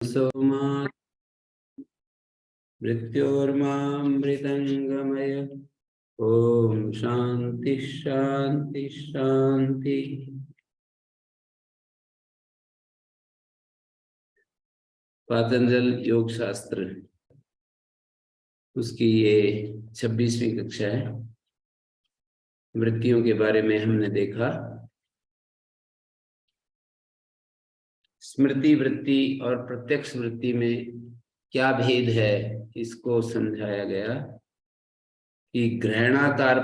सोमा मृत्योर्मामृतंगमय। ओम शांति शांति शांति। पातंजल योग शास्त्र, उसकी ये 26वीं कक्षा है। वृत्तियों के बारे में हमने देखा। स्मृति वृत्ति और प्रत्यक्ष वृत्ति में क्या भेद है, इसको समझाया गया कि ग्रहणाकार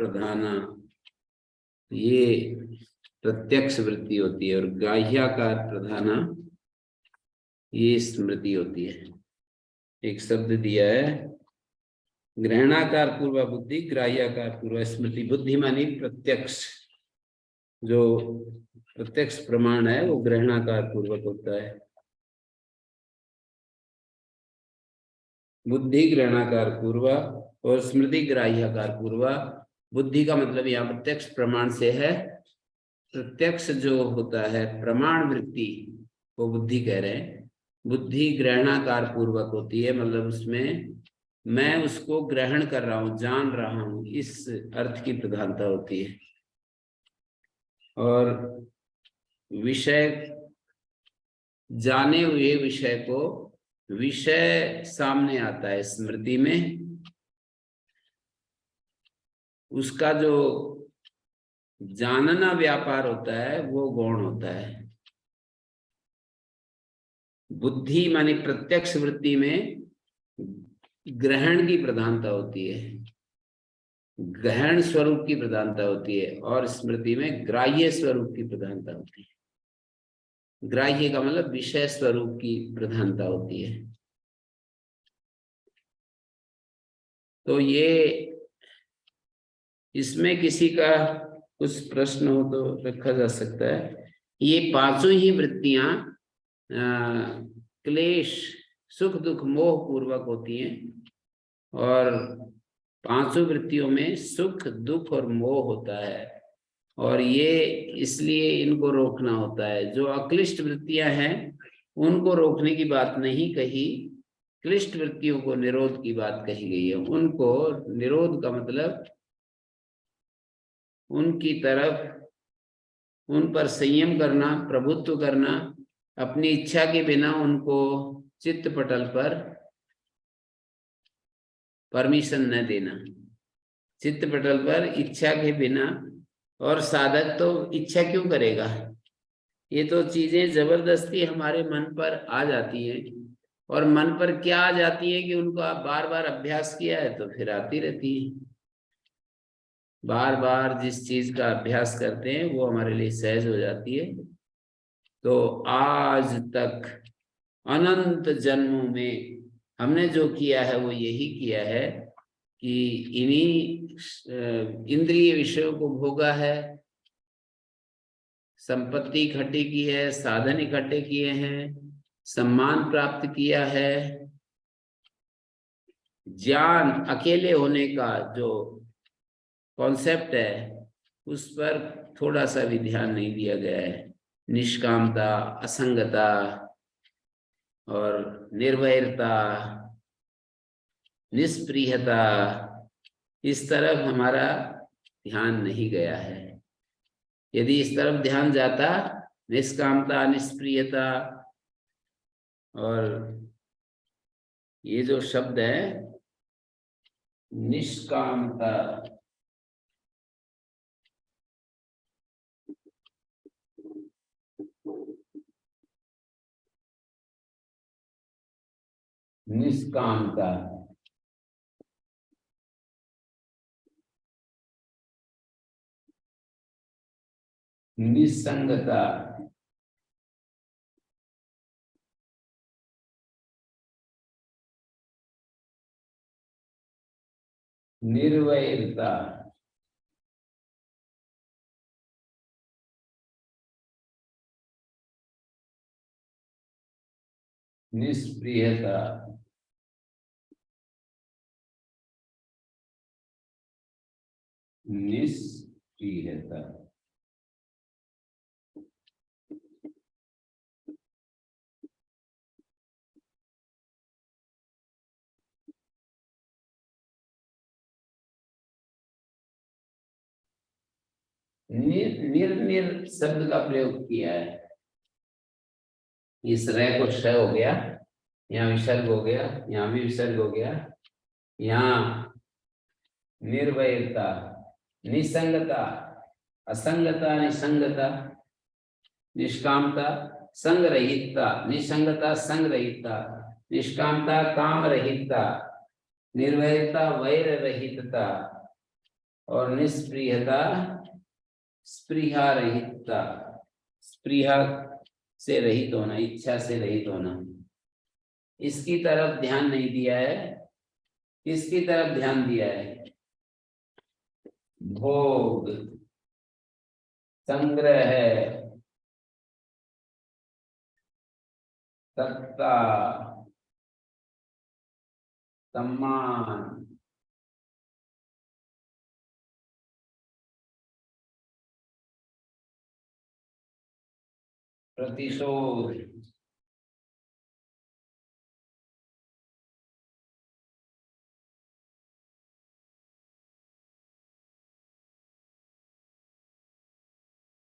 प्रधाना ये प्रत्यक्ष वृत्ति होती है और ग्राह्याकार प्रधाना ये स्मृति होती है। एक शब्द दिया है, ग्रहणाकार पूर्व बुद्धि, ग्राह्याकार पूर्व स्मृति। बुद्धि मानी प्रत्यक्ष, जो प्रत्यक्ष प्रमाण है वो ग्रहणाकार पूर्वक होता है। बुद्धि ग्रहणाकार पूर्व और स्मृति ग्राह्याकार पूर्व। बुद्धि का मतलब यहाँ प्रत्यक्ष प्रमाण से है। प्रत्यक्ष जो होता है प्रमाण वृत्ति, वो बुद्धि कह रहे हैं। बुद्धि ग्रहणाकार पूर्वक होती है, मतलब उसमें मैं उसको ग्रहण कर रहा हूं, जान रहा हूं, इस अर्थ की प्रधानता होती है। और विषय, जाने हुए विषय को, विषय सामने आता है स्मृति में, उसका जो जानना व्यापार होता है वो गौण होता है। बुद्धि मानी प्रत्यक्ष वृत्ति में ग्रहण की प्रधानता होती है, ग्रहण स्वरूप की प्रधानता होती है, और स्मृति में ग्राह्य स्वरूप की प्रधानता होती है। ग्राह्य का मतलब विषय स्वरूप की प्रधानता होती है। तो ये, इसमें किसी का कुछ प्रश्न हो तो रखा जा सकता है। ये पांचों ही वृत्तियां क्लेश, सुख दुख मोह पूर्वक होती हैं, और पांचों वृत्तियों में सुख दुख और मोह होता है, और ये इसलिए इनको रोकना होता है। जो अक्लिष्ट वृत्तियां हैं उनको रोकने की बात नहीं कही, क्लिष्ट वृत्तियों को निरोध की बात कही गई है। उनको निरोध का मतलब उनकी तरफ, उन पर संयम करना, प्रभुत्व करना, अपनी इच्छा के बिना उनको चित्त पटल पर परमिशन न देना। चित्त पटल पर इच्छा के बिना, और साधक तो इच्छा क्यों करेगा, ये तो चीजें जबरदस्ती हमारे मन पर आ जाती हैं। और मन पर क्या आ जाती है कि उनको आप बार बार अभ्यास किया है तो फिर आती रहती है। बार बार जिस चीज का अभ्यास करते हैं वो हमारे लिए सहज हो जाती है। तो आज तक अनंत जन्मों में हमने जो किया है वो यही किया है कि इन्हीं इंद्रिय विषयों को भोगा है, संपत्ति इकट्ठी की है, साधन इकट्ठे किए हैं, सम्मान प्राप्त किया है। ज्ञान, अकेले होने का जो कॉन्सेप्ट है उस पर थोड़ा सा भी ध्यान नहीं दिया गया है। निष्कामता, असंगता और निर्वैरता, निष्प्रियता, इस तरफ हमारा ध्यान नहीं गया है। यदि इस तरफ ध्यान जाता, निष्कामता, निष्प्रियता, और ये जो शब्द है निष्कामता, निष्कामता, निसंगता, निर्वैरता, निष्प्रियता, निष्प्रियता, निर शब्द का प्रयोग किया है। इस रे को श हो गया, यहाँ विसर्ग हो गया, यहाँ भी विसर्ग हो गया, यहाँ निर्वयता, निसंगता, असंगता, निसंगता, निष्कामता, संगरहितता, निसंगता, संगरहितता, निष्कामता, काम रहितता, निर्वयता, वैर रहितता और निष्प्रियता, स्पृहा रहितता। स्पृहा से रहित होना, इच्छा से रहित होना, इसकी तरफ ध्यान नहीं दिया है। किसकी तरफ ध्यान दिया है? भोग, संग्रह, सत्ता, सम्मान, प्रतिशोध,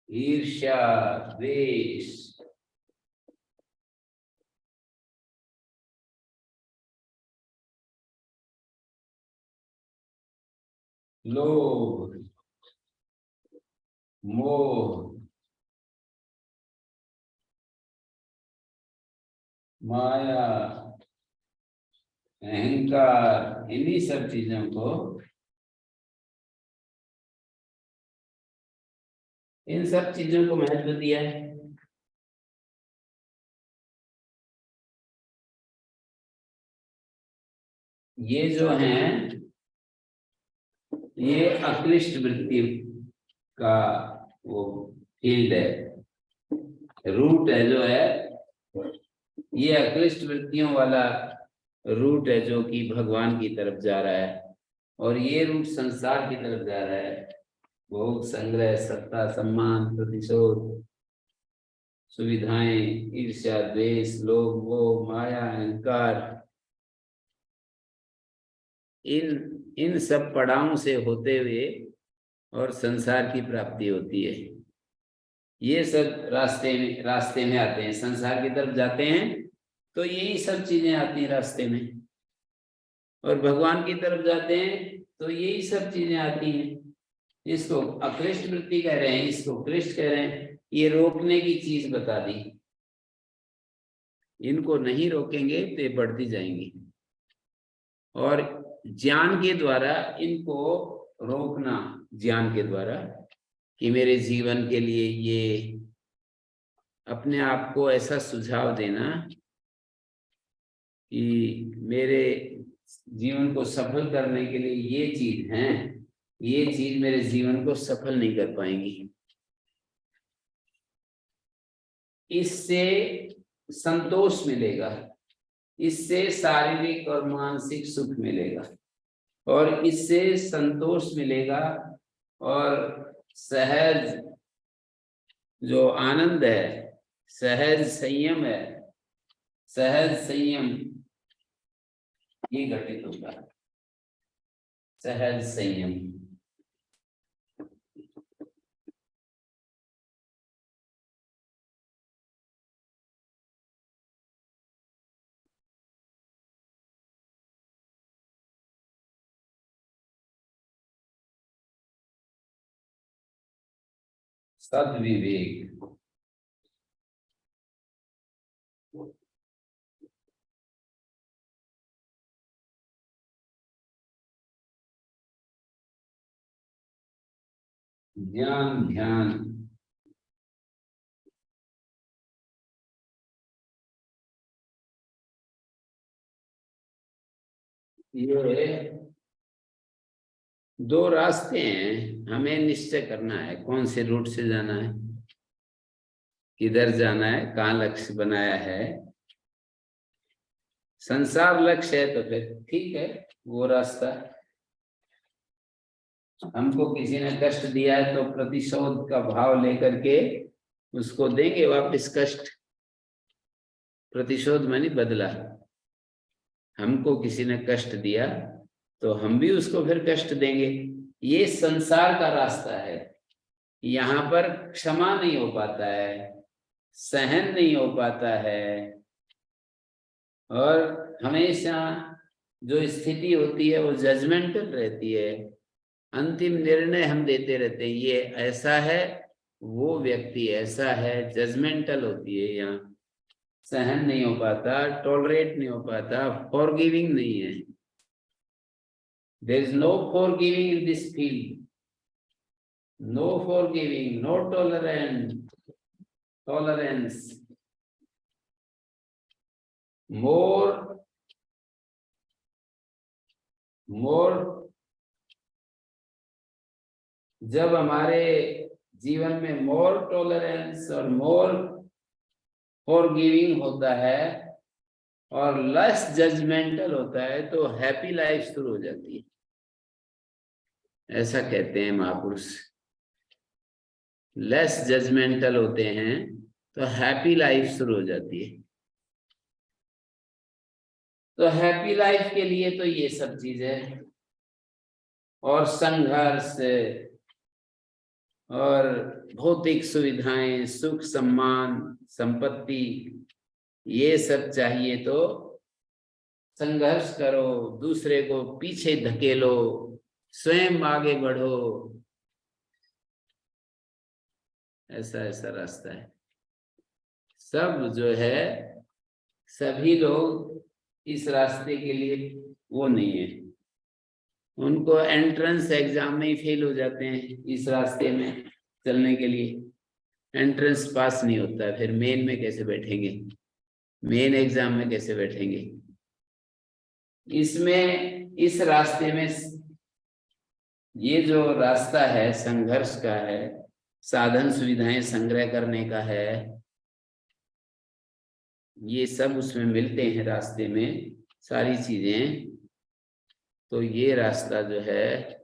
ईर्ष्या, द्वेष, लोभ, मोह, माया, अहंकार, इन्हीं सब चीजों को, इन सब चीजों को महत्व दिया है। ये जो हैं, ये अक्लिष्ट वृत्ति का वो फील्ड है, रूट है जो है, ये अक्लिष्ट वृत्तियों वाला रूट है जो कि भगवान की तरफ जा रहा है, और ये रूट संसार की तरफ जा रहा है। भोग, संग्रह, सत्ता, सम्मान, प्रतिशोध, सुविधाएं, ईर्ष्या, द्वेष, लोभ, मोह, माया, अहंकार, इन सब पड़ावों से होते हुए और संसार की प्राप्ति होती है। ये सब रास्ते में आते हैं। संसार की तरफ जाते हैं तो यही सब चीजें आती हैं रास्ते में, और भगवान की तरफ जाते हैं तो यही सब चीजें आती हैं। इसको अक्लिष्ट वृत्ति कह रहे हैं, इसको क्लिष्ट कह रहे हैं। ये रोकने की चीज बता दी। इनको नहीं रोकेंगे तो ये बढ़ती जाएंगी, और ज्ञान के द्वारा इनको रोकना, ज्ञान के द्वारा कि मेरे जीवन के लिए ये, अपने आप को ऐसा सुझाव देना कि मेरे जीवन को सफल करने के लिए ये चीज है, ये चीज मेरे जीवन को सफल नहीं कर पाएंगी। इससे संतोष मिलेगा, इससे शारीरिक और मानसिक सुख मिलेगा, और इससे संतोष मिलेगा, और सहज जो आनंद है, सहज संयम है, सहज संयम ये घटित होगा। सहज संयम, सद्विवेक, ज्ञान, ध्यान, ये दो रास्ते हैं। हमें निश्चय करना है कौन से रूट से जाना है, किधर जाना है, कहाँ लक्ष्य बनाया है। संसार लक्ष्य है तो फिर ठीक है वो रास्ता। हमको किसी ने कष्ट दिया है तो प्रतिशोध का भाव लेकर के उसको देंगे वापस कष्ट। प्रतिशोध मानी बदला। हमको किसी ने कष्ट दिया तो हम भी उसको फिर कष्ट देंगे। ये संसार का रास्ता है। यहाँ पर क्षमा नहीं हो पाता है, सहन नहीं हो पाता है, और हमेशा जो स्थिति होती है वो जजमेंटल रहती है। अंतिम निर्णय हम देते रहते हैं, ये ऐसा है, वो व्यक्ति ऐसा है, जजमेंटल होती है यहाँ। सहन नहीं हो पाता, टॉलरेट नहीं हो पाता, फॉरगिविंग नहीं है। There is no forgiving in this field, no forgiving, no tolerance, more जब हमारे जीवन में मोर टॉलरेंस और मोर फॉरगिविंग होता है और लेस जजमेंटल होता है, तो हैप्पी लाइफ शुरू हो जाती है, ऐसा कहते हैं महापुरुष। लेस जजमेंटल होते हैं तो हैप्पी लाइफ शुरू हो जाती है। तो हैप्पी लाइफ के लिए तो ये सब चीजें, और संघर्ष और भौतिक सुविधाएं, सुख सम्मान संपत्ति, ये सब चाहिए तो संघर्ष करो, दूसरे को पीछे धकेलो, स्वयं आगे बढ़ो, ऐसा ऐसा रास्ता है। सब जो है, सभी लोग इस रास्ते के लिए वो नहीं है, उनको एंट्रेंस एग्जाम में ही फेल हो जाते हैं। इस रास्ते में चलने के लिए एंट्रेंस पास नहीं होता है, फिर मेन में कैसे बैठेंगे, मेन एग्जाम में कैसे बैठेंगे। इसमें इस रास्ते में ये जो रास्ता है संघर्ष का है, साधन सुविधाएं संग्रह करने का है, ये सब उसमें मिलते हैं रास्ते में, सारी चीजें। तो ये रास्ता जो है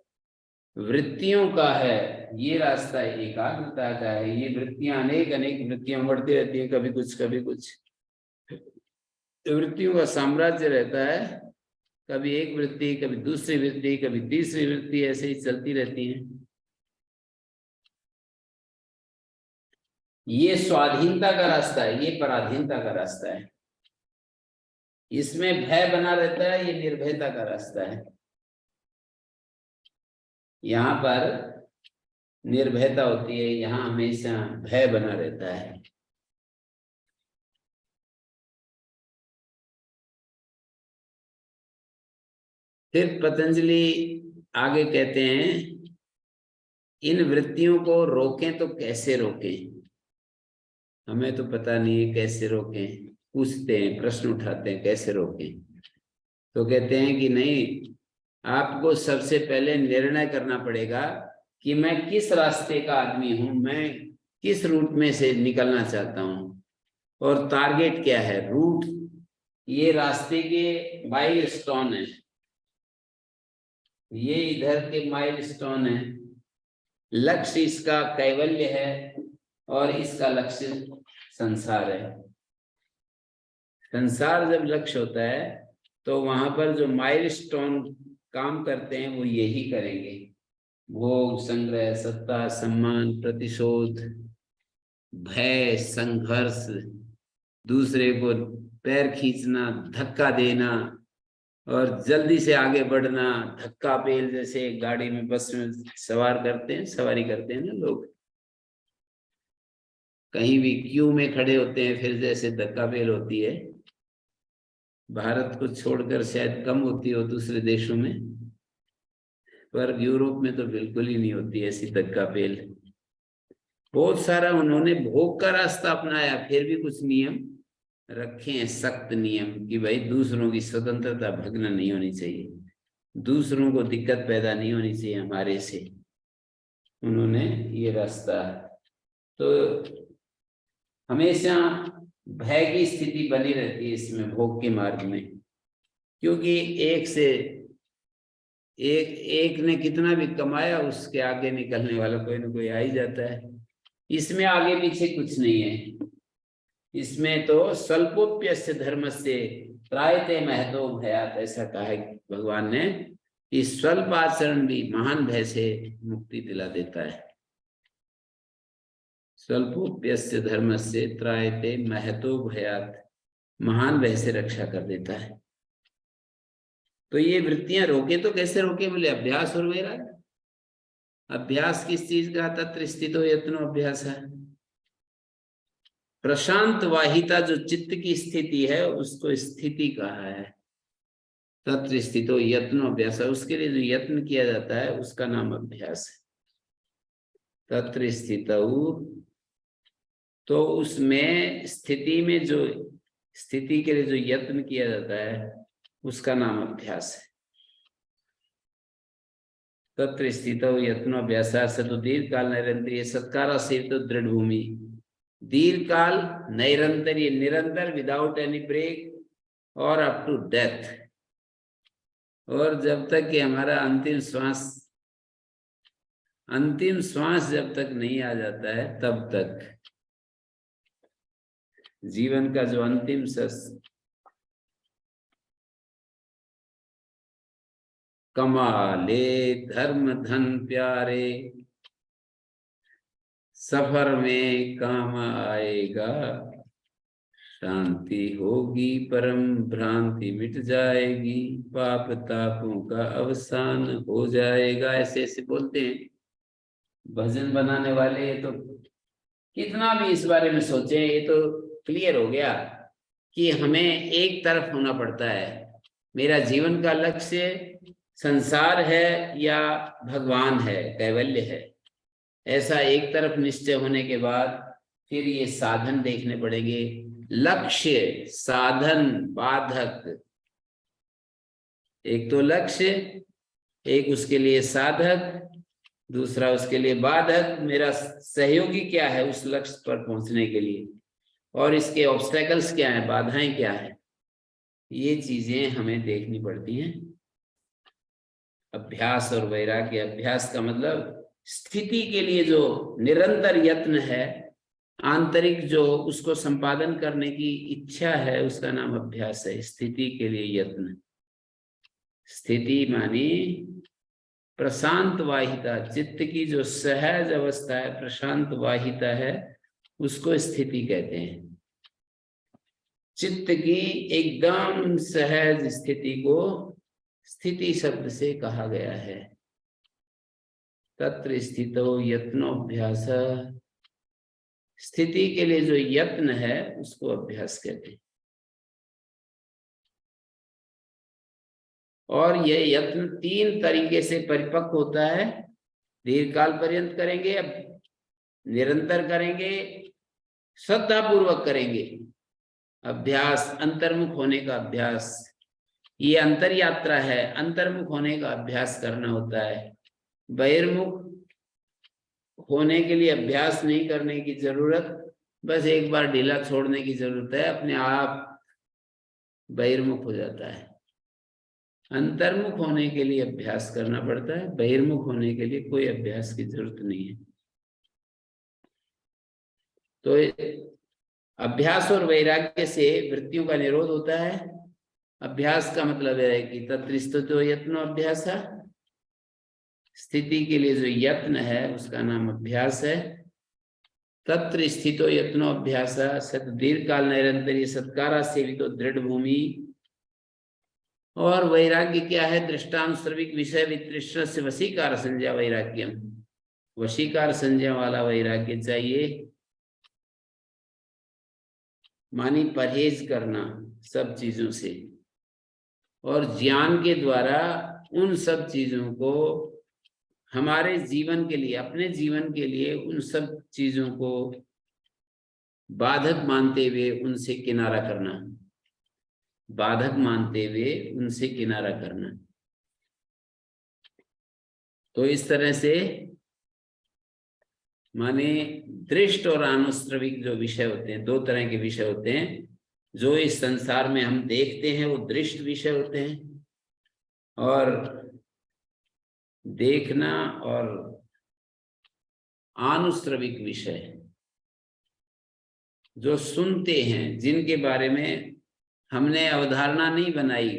वृत्तियों का है, ये रास्ता एकाग्रता का है। ये वृत्तियां अनेक अनेक वृत्तियां बढ़ती रहती हैं, कभी कुछ कभी कुछ, वृत्तियों का साम्राज्य रहता है। कभी एक वृत्ति, कभी दूसरी वृत्ति, कभी तीसरी वृत्ति, ऐसे ही चलती रहती हैं। ये स्वाधीनता का रास्ता है, ये पराधीनता का रास्ता है। इसमें भय बना रहता है, ये निर्भयता का रास्ता है। यहाँ पर निर्भयता होती है, यहाँ हमेशा भय बना रहता है। फिर पतंजलि आगे कहते हैं, इन वृत्तियों को रोकें तो कैसे रोकें, हमें तो पता नहीं है कैसे रोकें। पूछते हैं, प्रश्न उठाते हैं, कैसे रोकें। तो कहते हैं कि नहीं, आपको सबसे पहले निर्णय करना पड़ेगा कि मैं किस रास्ते का आदमी हूं, मैं किस रूट में से निकलना चाहता हूं, और टारगेट क्या है। रूट ये रास्ते के माइलस्टोन है, ये इधर के माइलस्टोन है। लक्ष्य इसका कैवल्य है और इसका लक्ष्य संसार है। संसार जब लक्ष्य होता है तो वहां पर जो माइलस्टोन काम करते हैं वो यही करेंगे। भोग, संग्रह, सत्ता, सम्मान, प्रतिशोध, भय, संघर्ष, दूसरे को पैर खींचना, धक्का देना और जल्दी से आगे बढ़ना। धक्का पेल जैसे गाड़ी में, बस में सवार करते हैं, सवारी करते हैं ना लोग, कहीं भी क्यू में खड़े होते हैं, फिर जैसे धक्का पेल होती है। भारत को छोड़कर शायद कम होती हो दूसरे देशों में, पर यूरोप में तो बिल्कुल ही नहीं होती ऐसी धक्का पेल। बहुत सारा उन्होंने भोग का रास्ता अपनाया, फिर भी कुछ नियम रखे हैं, सख्त नियम, कि भाई दूसरों की स्वतंत्रता भंग नहीं होनी चाहिए, दूसरों को दिक्कत पैदा नहीं होनी चाहिए हमारे से। उन्होंने ये रास्ता, तो हमेशा भय की स्थिति बनी रहती है इसमें, भोग के मार्ग में। क्योंकि एक से एक ने कितना भी कमाया, उसके आगे निकलने वाला कोई ना कोई आ ही जाता है। इसमें आगे पीछे कुछ नहीं है। इसमें तो स्वल्पोप्यस्य धर्मस्य त्रायते महतो भयात्, ऐसा कहा है भगवान ने, कि स्वल्प आचरण भी महान भय से मुक्ति दिला देता है। स्वल्पोप्यस्य धर्मस्य त्रायते महतो भयात्, महान भय से रक्षा कर देता है। तो ये वृत्तियां रोके तो कैसे रोके? बोले अभ्यास और वैराग्य। अभ्यास किस चीज का? तत्र स्थितो यत्नो अभ्यास है। प्रशांत वाहिता जो चित्त की स्थिति है उसको स्थिति कहा है। तत्र स्थितो यत्नो अभ्यास है, उसके लिए जो यत्न किया जाता है उसका नाम अभ्यास है। तत्र स्थितौ, तो उसमें स्थिति में जो स्थिति के लिए जो यत्न किया जाता है उसका नाम अभ्यास है। तत्र स्थितौ यत्नो अभ्यास से तो दीर्घ काल निरंतर सत्कारा से तो दृढ़ भूमि। दीर्घ काल निरंतर, ये निरंतर, विदाउट एनी ब्रेक और अप टू डेथ। और जब तक कि हमारा अंतिम श्वास जब तक नहीं आ जाता है तब तक जीवन का जो अंतिम कमा ले धर्म धन प्यारे, सफर में काम आएगा, शांति होगी परम भ्रांति मिट जाएगी, पाप तापों का अवसान हो जाएगा। ऐसे ऐसे बोलते हैं भजन बनाने वाले। तो कितना भी इस बारे में सोचे, ये तो क्लियर हो गया कि हमें एक तरफ होना पड़ता है। मेरा जीवन का लक्ष्य संसार है या भगवान है, कैवल्य है, ऐसा एक तरफ निश्चय होने के बाद फिर ये साधन देखने पड़ेंगे। लक्ष्य, साधन, बाधक। एक तो लक्ष्य, एक उसके लिए साधक, दूसरा उसके लिए बाधक। मेरा सहयोगी क्या है उस लक्ष्य पर पहुंचने के लिए, और इसके ऑब्स्टेकल्स क्या है, बाधाएं क्या है, ये चीजें हमें देखनी पड़ती हैं। अभ्यास और वैराग्य। अभ्यास का मतलब स्थिति के लिए जो निरंतर यत्न है, आंतरिक जो उसको संपादन करने की इच्छा है, उसका नाम अभ्यास है। स्थिति के लिए यत्न। स्थिति मानी प्रशांत वाहिता, चित्त की जो सहज अवस्था है, प्रशांत वाहिता है, उसको स्थिति कहते हैं। चित्त की एकदम सहज स्थिति को स्थिति शब्द से कहा गया है। तत्र स्थितो यत्नोभ्यास, स्थिति के लिए जो यत्न है उसको अभ्यास कहते हैं। और यह यत्न 3 तरीके से परिपक्व होता है। दीर्घकाल पर्यंत करेंगे, अब निरंतर करेंगे, श्रद्धा पूर्वक करेंगे। अभ्यास अंतर्मुख होने का अभ्यास, ये अंतर यात्रा है, अंतर्मुख होने का अभ्यास करना होता है। बहिर्मुख होने के लिए अभ्यास नहीं करने की जरूरत, बस एक बार ढीला छोड़ने की जरूरत है, अपने आप बहिर्मुख हो जाता है। अंतर्मुख होने के लिए अभ्यास करना पड़ता है, बहिर्मुख होने के लिए कोई अभ्यास की जरूरत नहीं है। तो अभ्यास और वैराग्य से वृत्तियों का निरोध होता है। अभ्यास का मतलब है कि तत्र स्थितो यत्नो अभ्यास, स्थिति के लिए जो यत्न है उसका नाम अभ्यास है। तत्र स्थितो यत्नो अभ्यास सत दीर्घ काल निरंतर सत्कारा सेवितो दृढ़ भूमि। और वैराग्य क्या है? दृष्टानुश्रविक विषय वितृष्ण से वशीकार संज्ञा वैराग्यम, वशीकार संज्ञा वाला वैराग्य चाहिए। मानी परहेज करना सब चीजों से, और ज्ञान के द्वारा उन सब चीजों को हमारे जीवन के लिए, अपने जीवन के लिए उन सब चीजों को बाधक मानते हुए उनसे किनारा करना, बाधक मानते हुए उनसे किनारा करना। तो इस तरह से माने दृष्ट और अनुश्रविक जो विषय होते हैं, 2 तरह के विषय होते हैं। जो इस संसार में हम देखते हैं वो दृष्ट विषय होते हैं, और देखना और अनुश्रविक विषय जो सुनते हैं, जिनके बारे में हमने अवधारणा नहीं बनाई,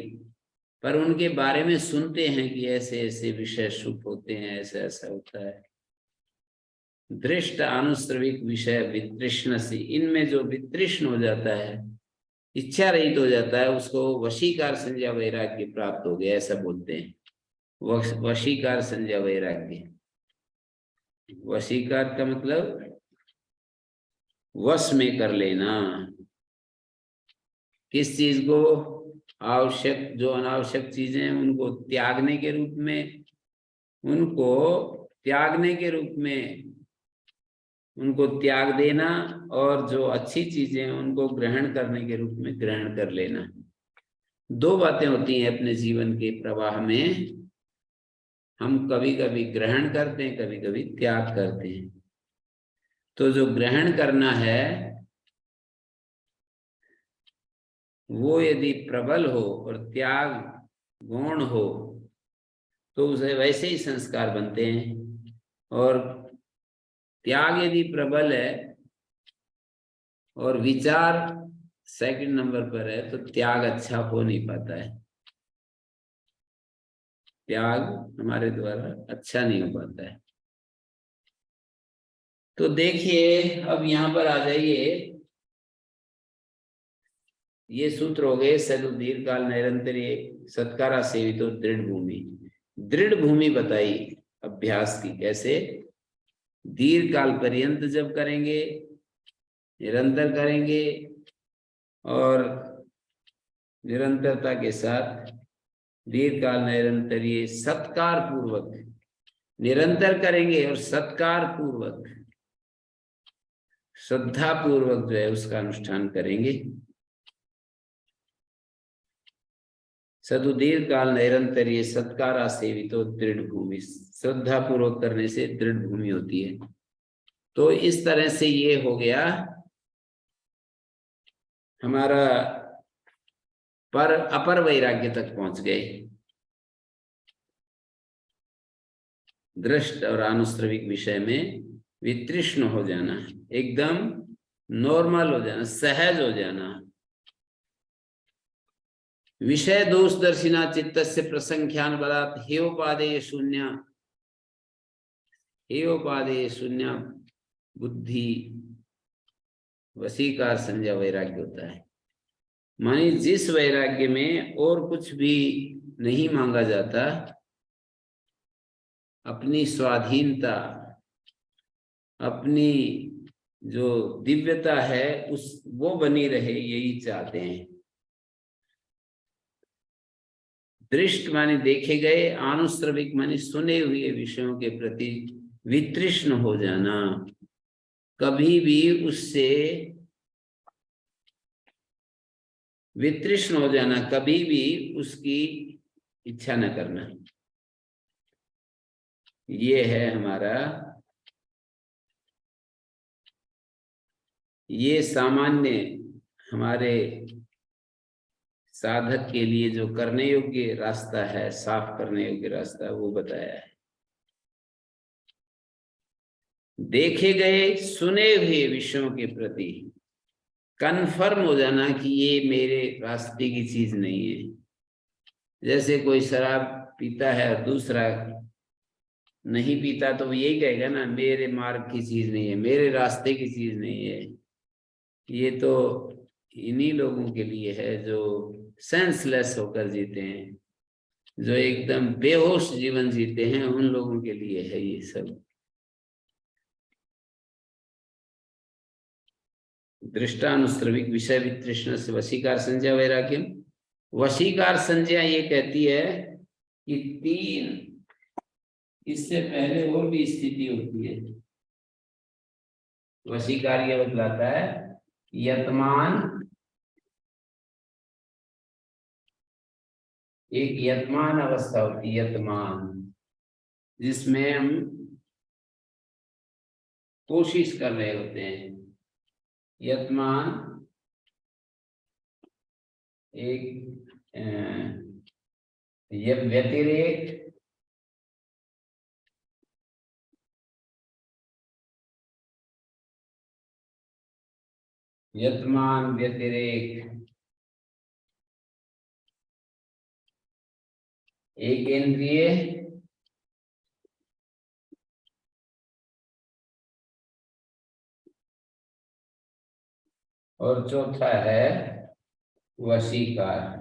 पर उनके बारे में सुनते हैं कि ऐसे ऐसे विषय शुभ होते हैं, ऐसा ऐसा होता है। दृष्ट अनुश्रविक विषय वितृष्णसी, इनमें जो वितृष्ण हो जाता है, इच्छा रहित हो जाता है, उसको वशीकार संज्ञा वैराग्य प्राप्त हो गया, ऐसा बोलते हैं। वशीकार संज्ञा वैराग्य, वशीकार का मतलब वश में कर लेना। किस चीज को? आवश्यक, जो अनावश्यक चीजें हैं उनको त्यागने के रूप में, उनको त्यागने के रूप में उनको त्याग देना, और जो अच्छी चीजें हैं उनको ग्रहण करने के रूप में ग्रहण कर लेना। दो बातें होती हैं अपने जीवन के प्रवाह में, हम कभी कभी ग्रहण करते हैं, कभी कभी त्याग करते हैं। तो जो ग्रहण करना है वो यदि प्रबल हो और त्याग गौण हो तो उसे वैसे ही संस्कार बनते हैं, और त्याग यदि प्रबल है और विचार सेकंड नंबर पर है तो त्याग अच्छा हो नहीं पाता है, त्याग हमारे द्वारा अच्छा नहीं हो पाता है। तो देखिए, अब यहां पर आ जाइए, ये सूत्र हो गए सदु दीर्घ काल निरंतर सत्कारा सेवितो दृढ़ भूमि। दृढ़ भूमि बताई अभ्यास की, कैसे? दीर्घ काल पर्यंत जब करेंगे, निरंतर करेंगे, और निरंतरता के साथ दीर्घ काल निरंतर ये सत्कार पूर्वक निरंतर करेंगे, और सत्कार पूर्वक श्रद्धा पूर्वक जो है उसका अनुष्ठान करेंगे। सदुदीर्घ काल निरंतर ये सत्कारा सेवितो दृढ़ भूमि, श्रद्धा पूर्वक करने से दृढ़ भूमि होती है। तो इस तरह से ये हो गया हमारा, पर अपर वैराग्य तक पहुंच गए। दृष्ट और अनुश्रविक विषय में वितृष्ण हो जाना, एकदम नॉर्मल हो जाना, सहज हो जाना। विषय दोष दर्शिना चित्तस्य प्रसंख्यान बलात् हेयोपादेय शून्य, हेयोपादेय शून्य बुद्धि वशीकार संज्ञा वैराग्य होता है। मानी जिस वैराग्य में और कुछ भी नहीं मांगा जाता, अपनी स्वाधीनता, अपनी जो दिव्यता है उस वो बनी रहे, यही चाहते हैं। दृष्ट माने देखे गए, आनुश्रविक माने सुने हुए विषयों के प्रति वितृष्ण हो जाना, कभी भी उससे वितृष्ण हो जाना, कभी भी उसकी इच्छा न करना। ये है हमारा, ये सामान्य हमारे साधक के लिए जो करने योग्य रास्ता है, साफ करने योग्य रास्ता, वो बताया है। देखे गए सुने हुए विषयों के प्रति कन्फर्म हो जाना कि ये मेरे रास्ते की चीज नहीं है। जैसे कोई शराब पीता है और दूसरा नहीं पीता, तो वो यही कहेगा ना, मेरे मार्ग की चीज नहीं है, मेरे रास्ते की चीज नहीं है। ये तो इन्हीं लोगों के लिए है जो सेंसलेस होकर जीते हैं, जो एकदम बेहोश जीवन जीते हैं, उन लोगों के लिए है ये सब। दृष्टानुश्रविक विषय वितृष्ण से वशीकार संज्ञा वैराग्यम। वशीकार संज्ञा ये कहती है कि तीन, इससे पहले और भी स्थिति होती है। वशीकार ये बतलाता है यतमान, एक यतमान अवस्था होती है, यतमान, जिसमें हम कोशिश कर रहे होते हैं। यतमान एक व्यतिरेक, यतमान व्यतिरेक, एक इंद्रिय, और चौथा है वशीकार।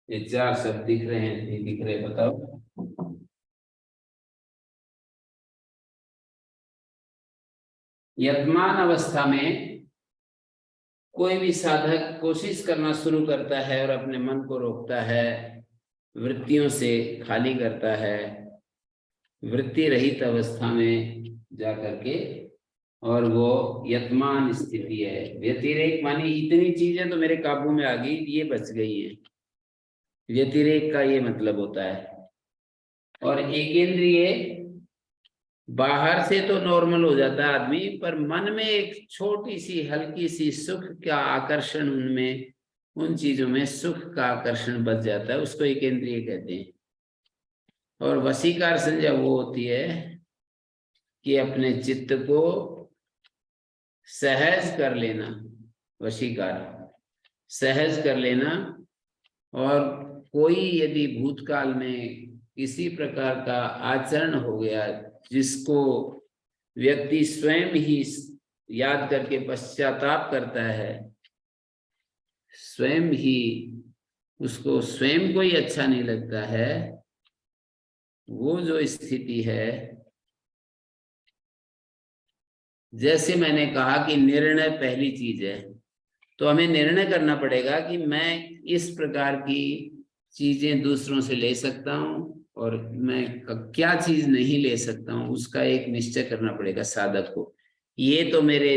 ये चार शब्द दिख रहे हैं, नहीं दिख रहे बताओ। यतमान अवस्था में कोई भी साधक कोशिश करना शुरू करता है और अपने मन को रोकता है, वृत्तियों से खाली करता है, वृत्ति रहित अवस्था में जाकर के, और वो यतमान स्थिति है। व्यतिरेक मानी इतनी चीजें तो मेरे काबू में आ गई, ये बच गई है, व्यतिरेक का ये मतलब होता है। और एकेंद्रिय बाहर से तो नॉर्मल हो जाता है आदमी, पर मन में एक छोटी सी हल्की सी सुख का आकर्षण, उनमें उन चीजों में सुख का आकर्षण बच जाता है, उसको एकेंद्रिय कहते हैं। और वशीकार संज्ञा वो होती है कि अपने चित्त को सहज कर लेना, वशीकार सहज कर लेना। और कोई यदि भूतकाल में किसी प्रकार का आचरण हो गया जिसको व्यक्ति स्वयं ही याद करके पश्चाताप करता है, स्वयं ही उसको स्वयं को ही अच्छा नहीं लगता है, वो जो स्थिति है, जैसे मैंने कहा कि निर्णय पहली चीज है, तो हमें निर्णय करना पड़ेगा कि मैं इस प्रकार की चीजें दूसरों से ले सकता हूँ और मैं क्या चीज नहीं ले सकता हूँ, उसका एक निश्चय करना पड़ेगा साधक को। ये तो मेरे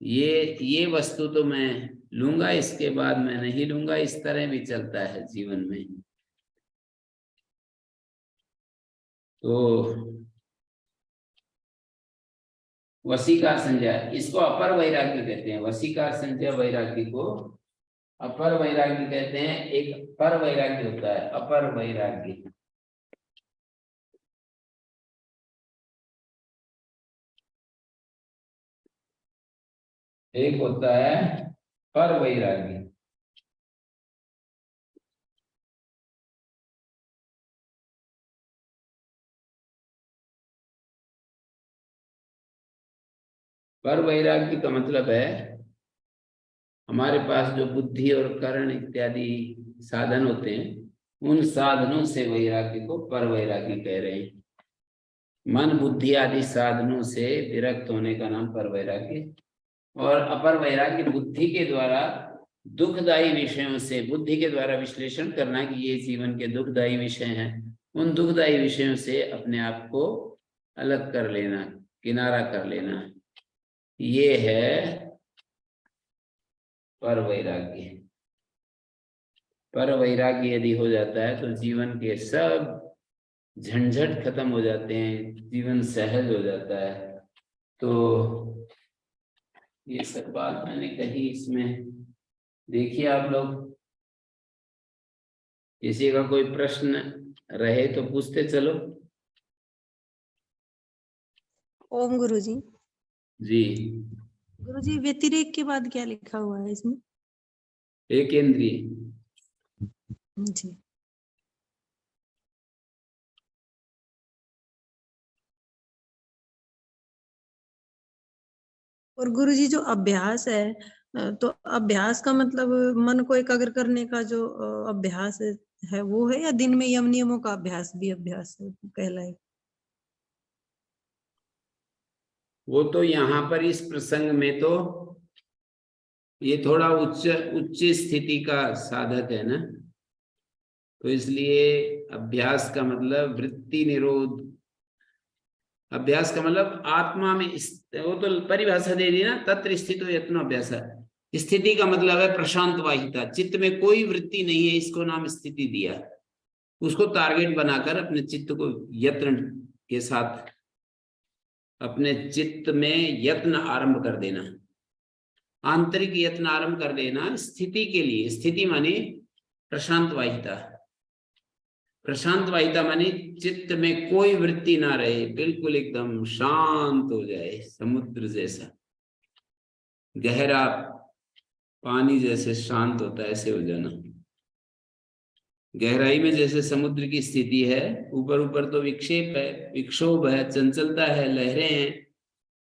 ये वस्तु तो मैं लूंगा, इसके बाद मैं नहीं लूंगा, इस तरह भी चलता है जीवन में। तो वशीकार संज्ञा, इसको अपर वैराग्य कहते हैं। वशीकार संज्ञा वैराग्य को अपर वैराग्य कहते हैं। एक पर वैराग्य होता है, अपर वैराग्य। एक होता है पर वैराग्य। पर वैराग्य का मतलब है हमारे पास जो बुद्धि और करण इत्यादि साधन होते हैं, उन साधनों से वैराग्य को पर वैराग्य कह रहे हैं। मन बुद्धि आदि साधनों से विरक्त होने का नाम पर वैराग्य। और अपर वैराग्य बुद्धि के द्वारा दुखदायी विषयों से, बुद्धि के द्वारा विश्लेषण करना कि ये जीवन के दुखदायी विषय हैं, उन दुखदायी विषयों से अपने आप को अलग कर लेना, किनारा कर लेना, ये है पर वैराग्य। पर वैराग्य यदि हो जाता है तो जीवन के सब झंझट खत्म हो जाते हैं, जीवन सहज हो जाता है। तो ये सब बात मैंने कही, इसमें देखिए आप लोग, किसी का कोई प्रश्न रहे तो पूछते चलो। ओम गुरुजी। जी। गुरुजी, व्यतिरेक के बाद क्या लिखा हुआ है इसमें? एकेंद्रिय। जी। और गुरुजी जो अभ्यास है, तो अभ्यास का मतलब मन को एकाग्र करने का जो अभ्यास है वो है, या दिन में यम नियमों का अभ्यास भी अभ्यास कहलाए? वो तो यहाँ पर इस प्रसंग में तो ये थोड़ा उच्च उच्च स्थिति का साधक है ना, तो इसलिए अभ्यास का मतलब वृत्ति निरोध। अभ्यास का मतलब आत्मा में वो तो परिभाषा दे दी ना, तत्र स्थितो यत्नो अभ्यास। स्थिति का मतलब है प्रशांत वाहिता, चित्त में कोई वृत्ति नहीं है, इसको नाम स्थिति दिया। उसको टारगेट बनाकर अपने चित्त को यत्न के साथ, अपने चित्त में यत्न आरंभ कर देना, आंतरिक यत्न आरंभ कर देना स्थिति के लिए। स्थिति माने प्रशांत वाहिता। प्रशांत वाहिता माने चित्त में कोई वृत्ति ना रहे, बिल्कुल एकदम शांत हो जाए, समुद्र जैसा, गहरा पानी जैसे शांत होता है, ऐसे हो जाना। गहराई में जैसे समुद्र की स्थिति है, ऊपर ऊपर तो विक्षेप है, विक्षोभ है, चंचलता है, लहरें हैं,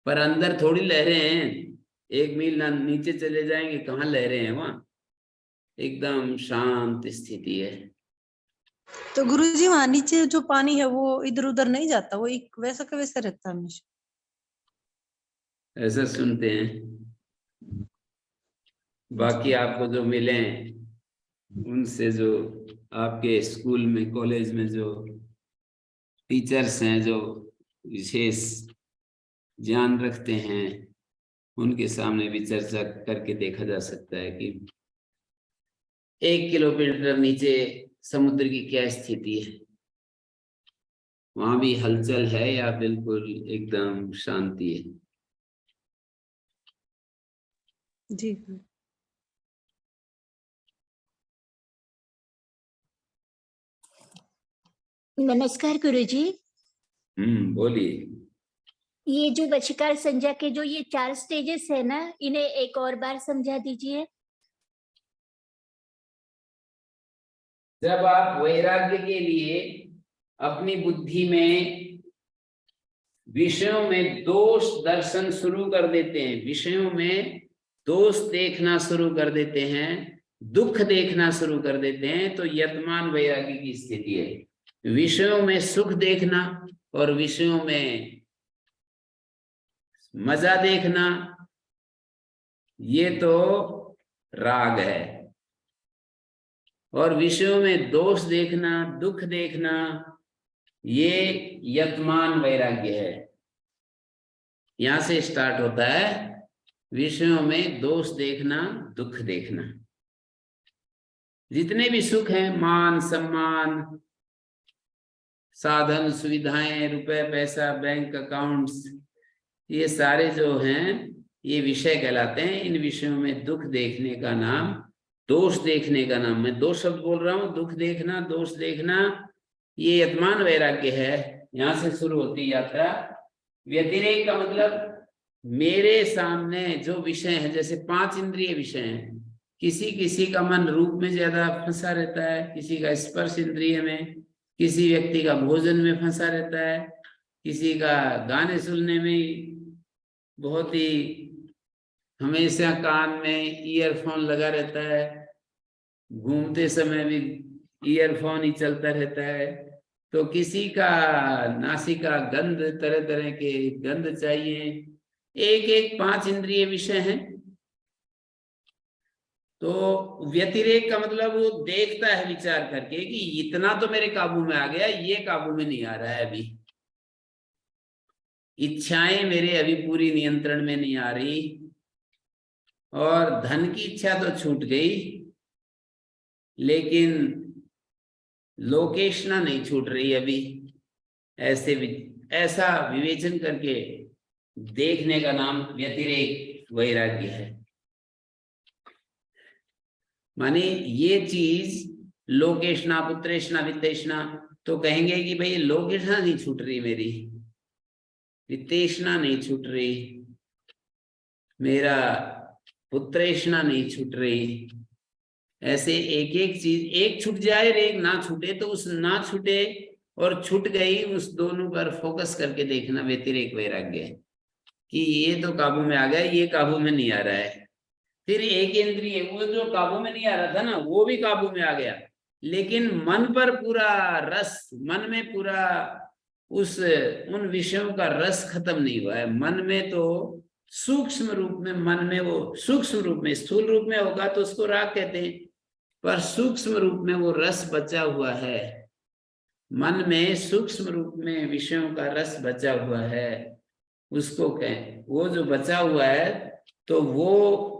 पर अंदर थोड़ी लहरें हैं। 1 मील नीचे चले जाएंगे, कहाँ लहरें हैं वहां, एकदम शांत स्थिति है। तो गुरुजी वहां नीचे जो पानी है वो इधर उधर नहीं जाता, वो एक वैसा का वैसा रहता है हमेशा? ऐसा सुनते हैं। बाकी आपको जो मिले उनसे, जो आपके स्कूल में कॉलेज में जो टीचर्स हैं, जो विशेष ज्ञान रखते हैं, उनके सामने भी चर्चा करके देखा जा सकता है कि 1 किलोमीटर नीचे समुद्र की क्या स्थिति है, वहां भी हलचल है या बिल्कुल एकदम शांति है। जी। नमस्कार गुरुजी। बोलिए। ये जो वशीकार संज्ञा के जो ये 4 स्टेजेस है ना, इन्हें एक और बार समझा दीजिए। जब आप वैराग्य के लिए अपनी बुद्धि में विषयों में दोष दर्शन शुरू कर देते हैं, विषयों में दोष देखना शुरू कर देते हैं, दुख देखना शुरू कर देते हैं, तो यतमान वैराग्य की स्थिति है। विषयों में सुख देखना और विषयों में मजा देखना, ये तो राग है। और विषयों में दोष देखना, दुख देखना, ये यतमान वैराग्य है। यहां से स्टार्ट होता है विषयों में दोष देखना, दुख देखना। जितने भी सुख हैं, मान सम्मान, साधन सुविधाएं, रुपए पैसा, बैंक अकाउंट्स, ये सारे जो हैं ये विषय कहलाते हैं। इन विषयों में दुख देखने का नाम, दोष देखने का नाम, मैं 2 शब्द बोल रहा हूं, दुख देखना, दोष देखना, ये यतमान वैराग्य है। यहां से शुरू होती यात्रा। व्यतिरेक का मतलब मेरे सामने जो विषय है, जैसे 5 इंद्रिय विषय हैं, किसी किसी का मन रूप में ज्यादा फंसा रहता है, किसी का स्पर्श इंद्रिय में, किसी व्यक्ति का भोजन में फंसा रहता है, किसी का गाने सुनने में बहुत ही हमेशा कान में ईयरफोन लगा रहता है, घूमते समय भी ईयरफोन ही चलता रहता है, तो किसी का नासिका गंध, तरह तरह के गंध चाहिए। एक एक 5 इंद्रिय विषय हैं। तो व्यतिरेक का मतलब वो देखता है विचार करके कि इतना तो मेरे काबू में आ गया, ये काबू में नहीं आ रहा है अभी। इच्छाएं मेरे अभी पूरी नियंत्रण में नहीं आ रही, और धन की इच्छा तो छूट गई, लेकिन लोकेशना नहीं छूट रही अभी। ऐसा विवेचन करके देखने का नाम व्यतिरेक वैराग्य है। माने ये चीज लोकेशना, पुत्रेशना, वित्तेशना, तो कहेंगे कि भाई लोकेशना नहीं छूट रही मेरी, वित्तेशना नहीं छूट रही, मेरा पुत्रेशना नहीं छूट रही। ऐसे एक एक चीज, एक छूट जाए और एक ना छूटे, तो उस ना छूटे और छूट गई, उस दोनों पर फोकस करके देखना व्यतिरेक वैराग्य है कि ये तो काबू में आ गया, ये काबू में नहीं आ रहा है। फिर एक इंद्रिय, वो जो काबू में नहीं आ रहा था ना, वो भी काबू में आ गया, लेकिन मन पर पूरा रस, मन में पूरा उन विषयों का रस खत्म नहीं हुआ है। मन में तो सूक्ष्म रूप में, मन में वो सूक्ष्म रूप में, स्थूल रूप में होगा तो उसको राग कहते हैं, पर सूक्ष्म रूप में वो रस बचा हुआ है। मन में सूक्ष्म रूप में विषयों का रस बचा हुआ है, उसको कहें, वो जो बचा हुआ है, तो वो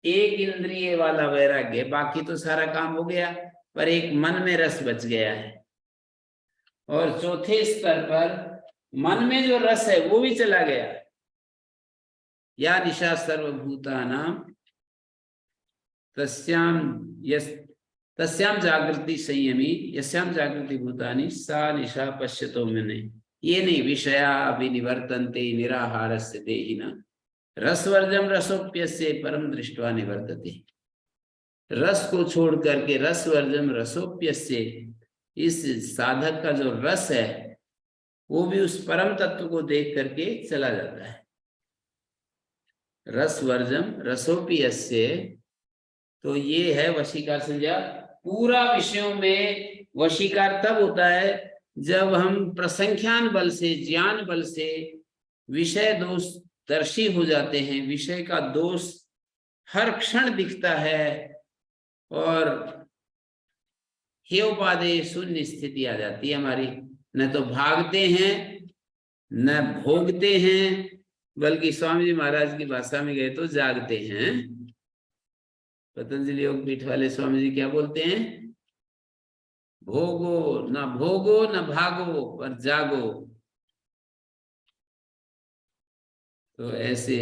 एक इंद्रिय वाला वैराग्य। बाकी तो सारा काम हो गया, पर एक मन में रस बच गया है। और चौथे स्तर पर मन में जो रस है वो भी चला गया। या निशा सर्वभूतानां तस्याम जागृति संयमी यस्याम जागृति भूतानि सा निशा पश्यतो मैंने। ये नहीं विषया विनिवर्तन्ते निराहारस्य देहिना रसवर्जम रसोप्यस्य परम दृष्ट्वा निवर्तते। रस को छोड़ करके रस वर्जम रसोप्यस्य, इस साधक का जो रस है वो भी उस परम तत्व को देख करके चला जाता है। रस वर्जम रसोप्यस्य, तो ये है वशीकार संज्ञा। पूरा विषयों में वशीकार तब होता है जब हम प्रसंख्यान बल से, ज्ञान बल से विषय दोष दर्शी हो जाते हैं। विषय का दोष हर क्षण दिखता है और हेयोपादेय शून्य स्थिति आ जाती है हमारी। न तो भागते हैं न भोगते हैं, बल्कि स्वामी जी महाराज की भाषा में गए तो जागते हैं। पतंजलि योग पीठ वाले स्वामी जी क्या बोलते हैं? भोगो न भागो पर जागो। तो ऐसे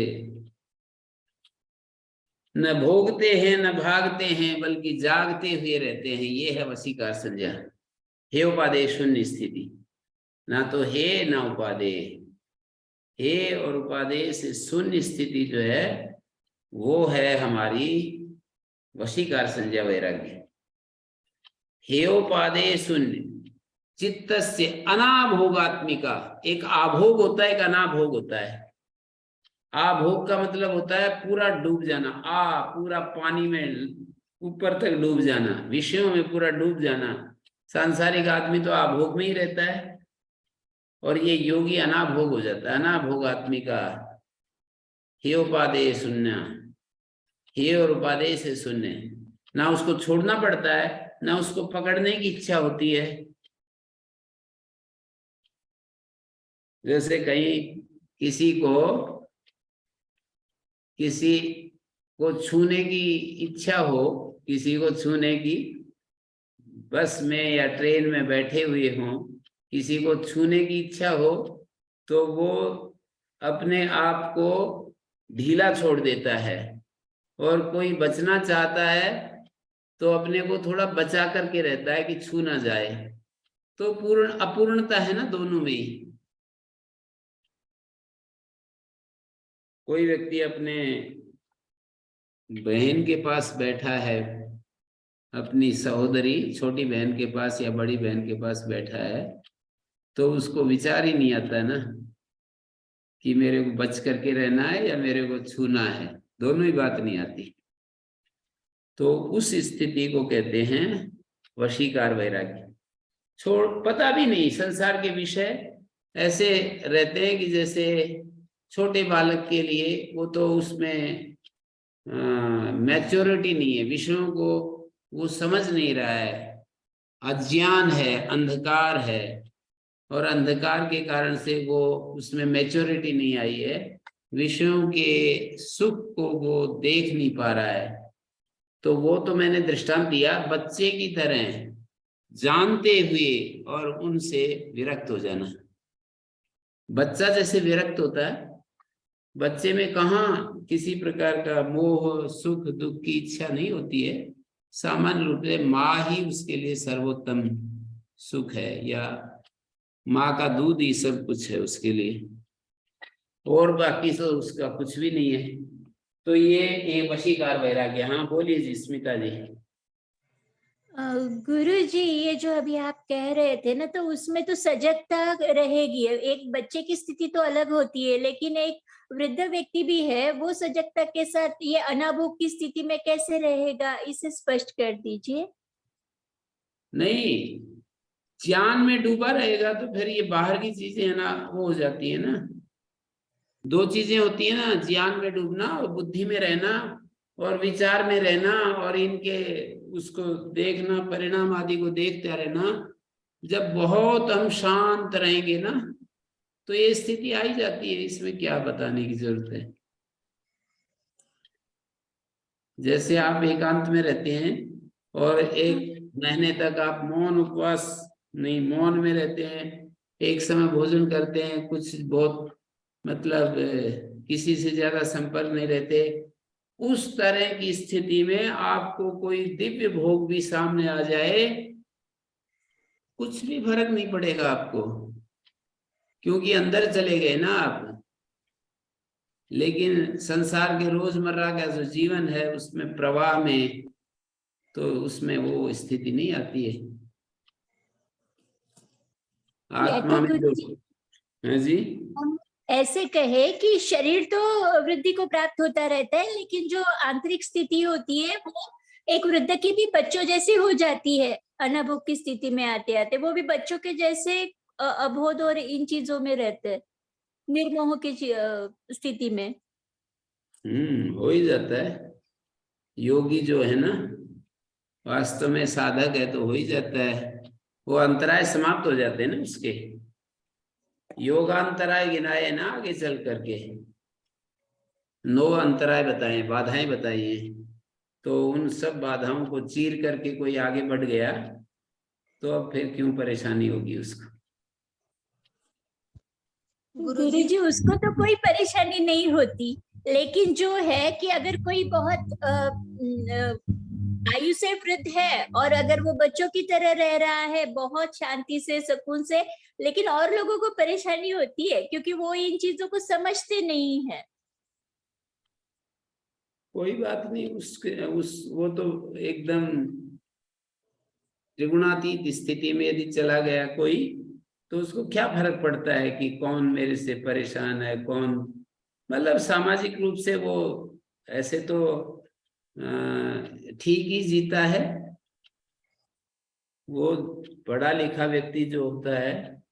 न भोगते हैं न भागते हैं, बल्कि जागते हुए रहते हैं। ये है वशीकार संज्ञा, हे उपादेय शून्य स्थिति। ना तो हे ना उपादेय, हे और उपादेय से शून्य स्थिति जो है वो है हमारी वशीकार संज्ञा वैराग्य। हेयोपादेय शून्य चित्तस्य अनाभोगात्मिका, एक आभोग होता है, एक अनाभोग होता है। आभोग का मतलब होता है पूरा डूब जाना, पूरा पानी में ऊपर तक डूब जाना, विषयों में पूरा डूब जाना। सांसारिक आदमी तो आभोग में ही रहता है, और ये योगी अनाभोग हो जाता है। अनाभोगात्मिका हेयोपादेय शून्य, हे और उपादेय से शून्य। ना उसको छोड़ना पड़ता है ना उसको पकड़ने की इच्छा होती है। जैसे कहीं किसी को छूने की इच्छा हो, किसी को छूने की, बस में या ट्रेन में बैठे हुए हों, किसी को छूने की इच्छा हो तो वो अपने आप को ढीला छोड़ देता है, और कोई बचना चाहता है तो अपने को थोड़ा बचा करके रहता है कि छू ना जाए। तो पूर्ण अपूर्णता है ना दोनों में ही। कोई व्यक्ति अपने बहन के पास बैठा है, अपनी सहोदरी छोटी बहन के पास या बड़ी बहन के पास बैठा है, तो उसको विचार ही नहीं आता ना कि मेरे को बच करके रहना है या मेरे को छूना है, दोनों ही बात नहीं आती। तो उस स्थिति को कहते हैं वशीकार वैराग्य। पता भी नहीं, संसार के विषय ऐसे रहते हैं कि जैसे छोटे बालक के लिए वो तो उसमें मैच्योरिटी नहीं है, विषयों को वो समझ नहीं रहा है, अज्ञान है, अंधकार है, और अंधकार के कारण से वो उसमें मैच्योरिटी नहीं आई है, विषयों के सुख को वो देख नहीं पा रहा है। तो वो तो मैंने दृष्टांत दिया, बच्चे की तरह जानते हुए और उनसे विरक्त हो जाना। बच्चा जैसे विरक्त होता है, बच्चे में कहाँ किसी प्रकार का मोह सुख दुख की इच्छा नहीं होती है। सामान्य रूप से माँ ही उसके लिए सर्वोत्तम सुख है, या माँ का दूध ही सब कुछ है उसके लिए, और बाकी तो उसका कुछ भी नहीं है। तो ये वशीकार वैराग्य। हाँ बोलिए जी स्मिता जी। गुरु जी, ये जो अभी आप कह रहे थे ना, तो उसमें तो सजगता रहेगी। एक बच्चे की स्थिति तो अलग होती है, लेकिन एक वृद्ध व्यक्ति भी है, वो सजगता के साथ ये अनाभोग की स्थिति में कैसे रहेगा, इसे स्पष्ट कर दीजिए। नहीं, ज्ञान में डूबा रहेगा तो फिर ये बाहर की चीजें है ना वो हो जाती है ना। दो चीजें होती है ना, ज्ञान में डूबना और बुद्धि में रहना और विचार में रहना, और इनके उसको देखना, परिणाम आदि को देखते रहना। जब बहुत हम शांत रहेंगे ना तो ये स्थिति आ ही जाती है, इसमें क्या बताने की जरूरत है। जैसे आप एकांत में रहते हैं और एक महीने तक आप मौन उपवास नहीं, मौन में रहते हैं, एक समय भोजन करते हैं, कुछ बहुत मतलब किसी से ज्यादा संपर्क नहीं रहते, उस तरह की स्थिति में आपको कोई दिव्य भोग भी सामने आ जाए, कुछ भी फर्क नहीं पड़ेगा आपको, क्योंकि अंदर चले गए ना आप। लेकिन संसार के रोजमर्रा का जो जीवन है उसमें प्रवाह में तो उसमें वो स्थिति नहीं आती है। आत्मा में गुरु जो है जी, हम ऐसे कहे कि शरीर तो वृद्धि को प्राप्त होता रहता है, लेकिन जो आंतरिक स्थिति होती है वो एक वृद्ध की भी बच्चों जैसी हो जाती है। अनाभोग की स्थिति में आते आते वो भी बच्चों के जैसे अबोध और इन चीजों में रहते हैं, निर्मोह की स्थिति में। हो ही जाता है। योगी जो है ना, वास्तव में साधक है तो हो ही जाता है। वो अंतराय समाप्त हो जाते हैं ना उसके। योगांतराय गिनाए ना आगे चल करके, 9 अंतराय बताए, बाधाएं बताई हैं। तो उन सब बाधाओं को चीर करके कोई आगे बढ़ गया तो अब फिर क्यों परेशानी होगी उसको। गुरुजी उसको तो कोई परेशानी नहीं होती, लेकिन जो है कि अगर कोई बहुत आयु से वृद्ध है और अगर वो बच्चों की तरह रह रहा है बहुत शांति से सुकून से, लेकिन और लोगों को परेशानी होती है क्योंकि वो इन चीजों को समझते नहीं है। कोई बात नहीं, वो तो एकदम त्रिगुणातीत स्थिति में यदि चला गया कोई, तो उसको क्या फर्क पड़ता है कि कौन मेरे से परेशान है, कौन, मतलब सामाजिक रूप से वो ऐसे तो ठीक ही जीता है। वो पढ़ा लिखा व्यक्ति जो होता है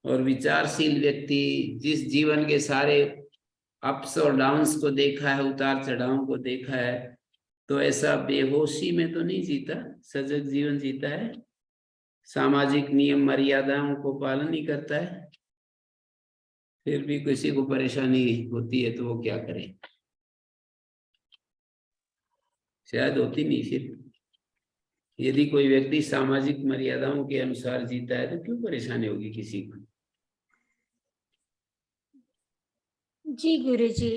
और विचारशील व्यक्ति, जिस जीवन के सारे अप्स और डाउन्स को देखा है, उतार चढ़ाव को देखा है, तो ऐसा बेहोशी में तो नहीं जीता, सजग जीवन जीता है, सामाजिक नियम मर्यादाओं को पालन ही करता है। फिर भी किसी को परेशानी होती है तो वो क्या करे, शायद होती नहीं। फिर यदि कोई व्यक्ति सामाजिक मर्यादाओं के अनुसार जीता है तो क्यों परेशानी होगी किसी को। जी गुरुजी।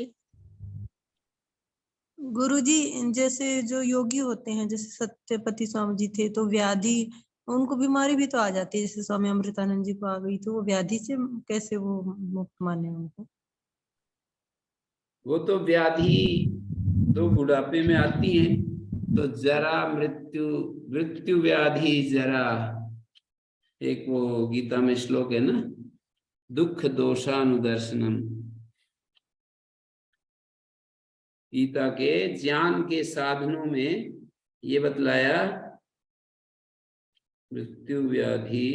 गुरुजी, जैसे जो योगी होते हैं, जैसे सत्यपति स्वामी जी थे, तो व्याधि, उनको बीमारी भी तो आ जाती है, जैसे स्वामी अमृतानंद जी को आ गई, तो वो व्याधि से कैसे वो मुक्त माने उनको? वो तो व्याधि तो बुढ़ापे में आती है, तो जरा मृत्यु, मृत्यु व्याधि जरा, एक वो गीता में श्लोक है ना, दुख दोषानुदर्शनम। गीता के ज्ञान के साधनों में ये बतलाया, मृत्यु व्याधि,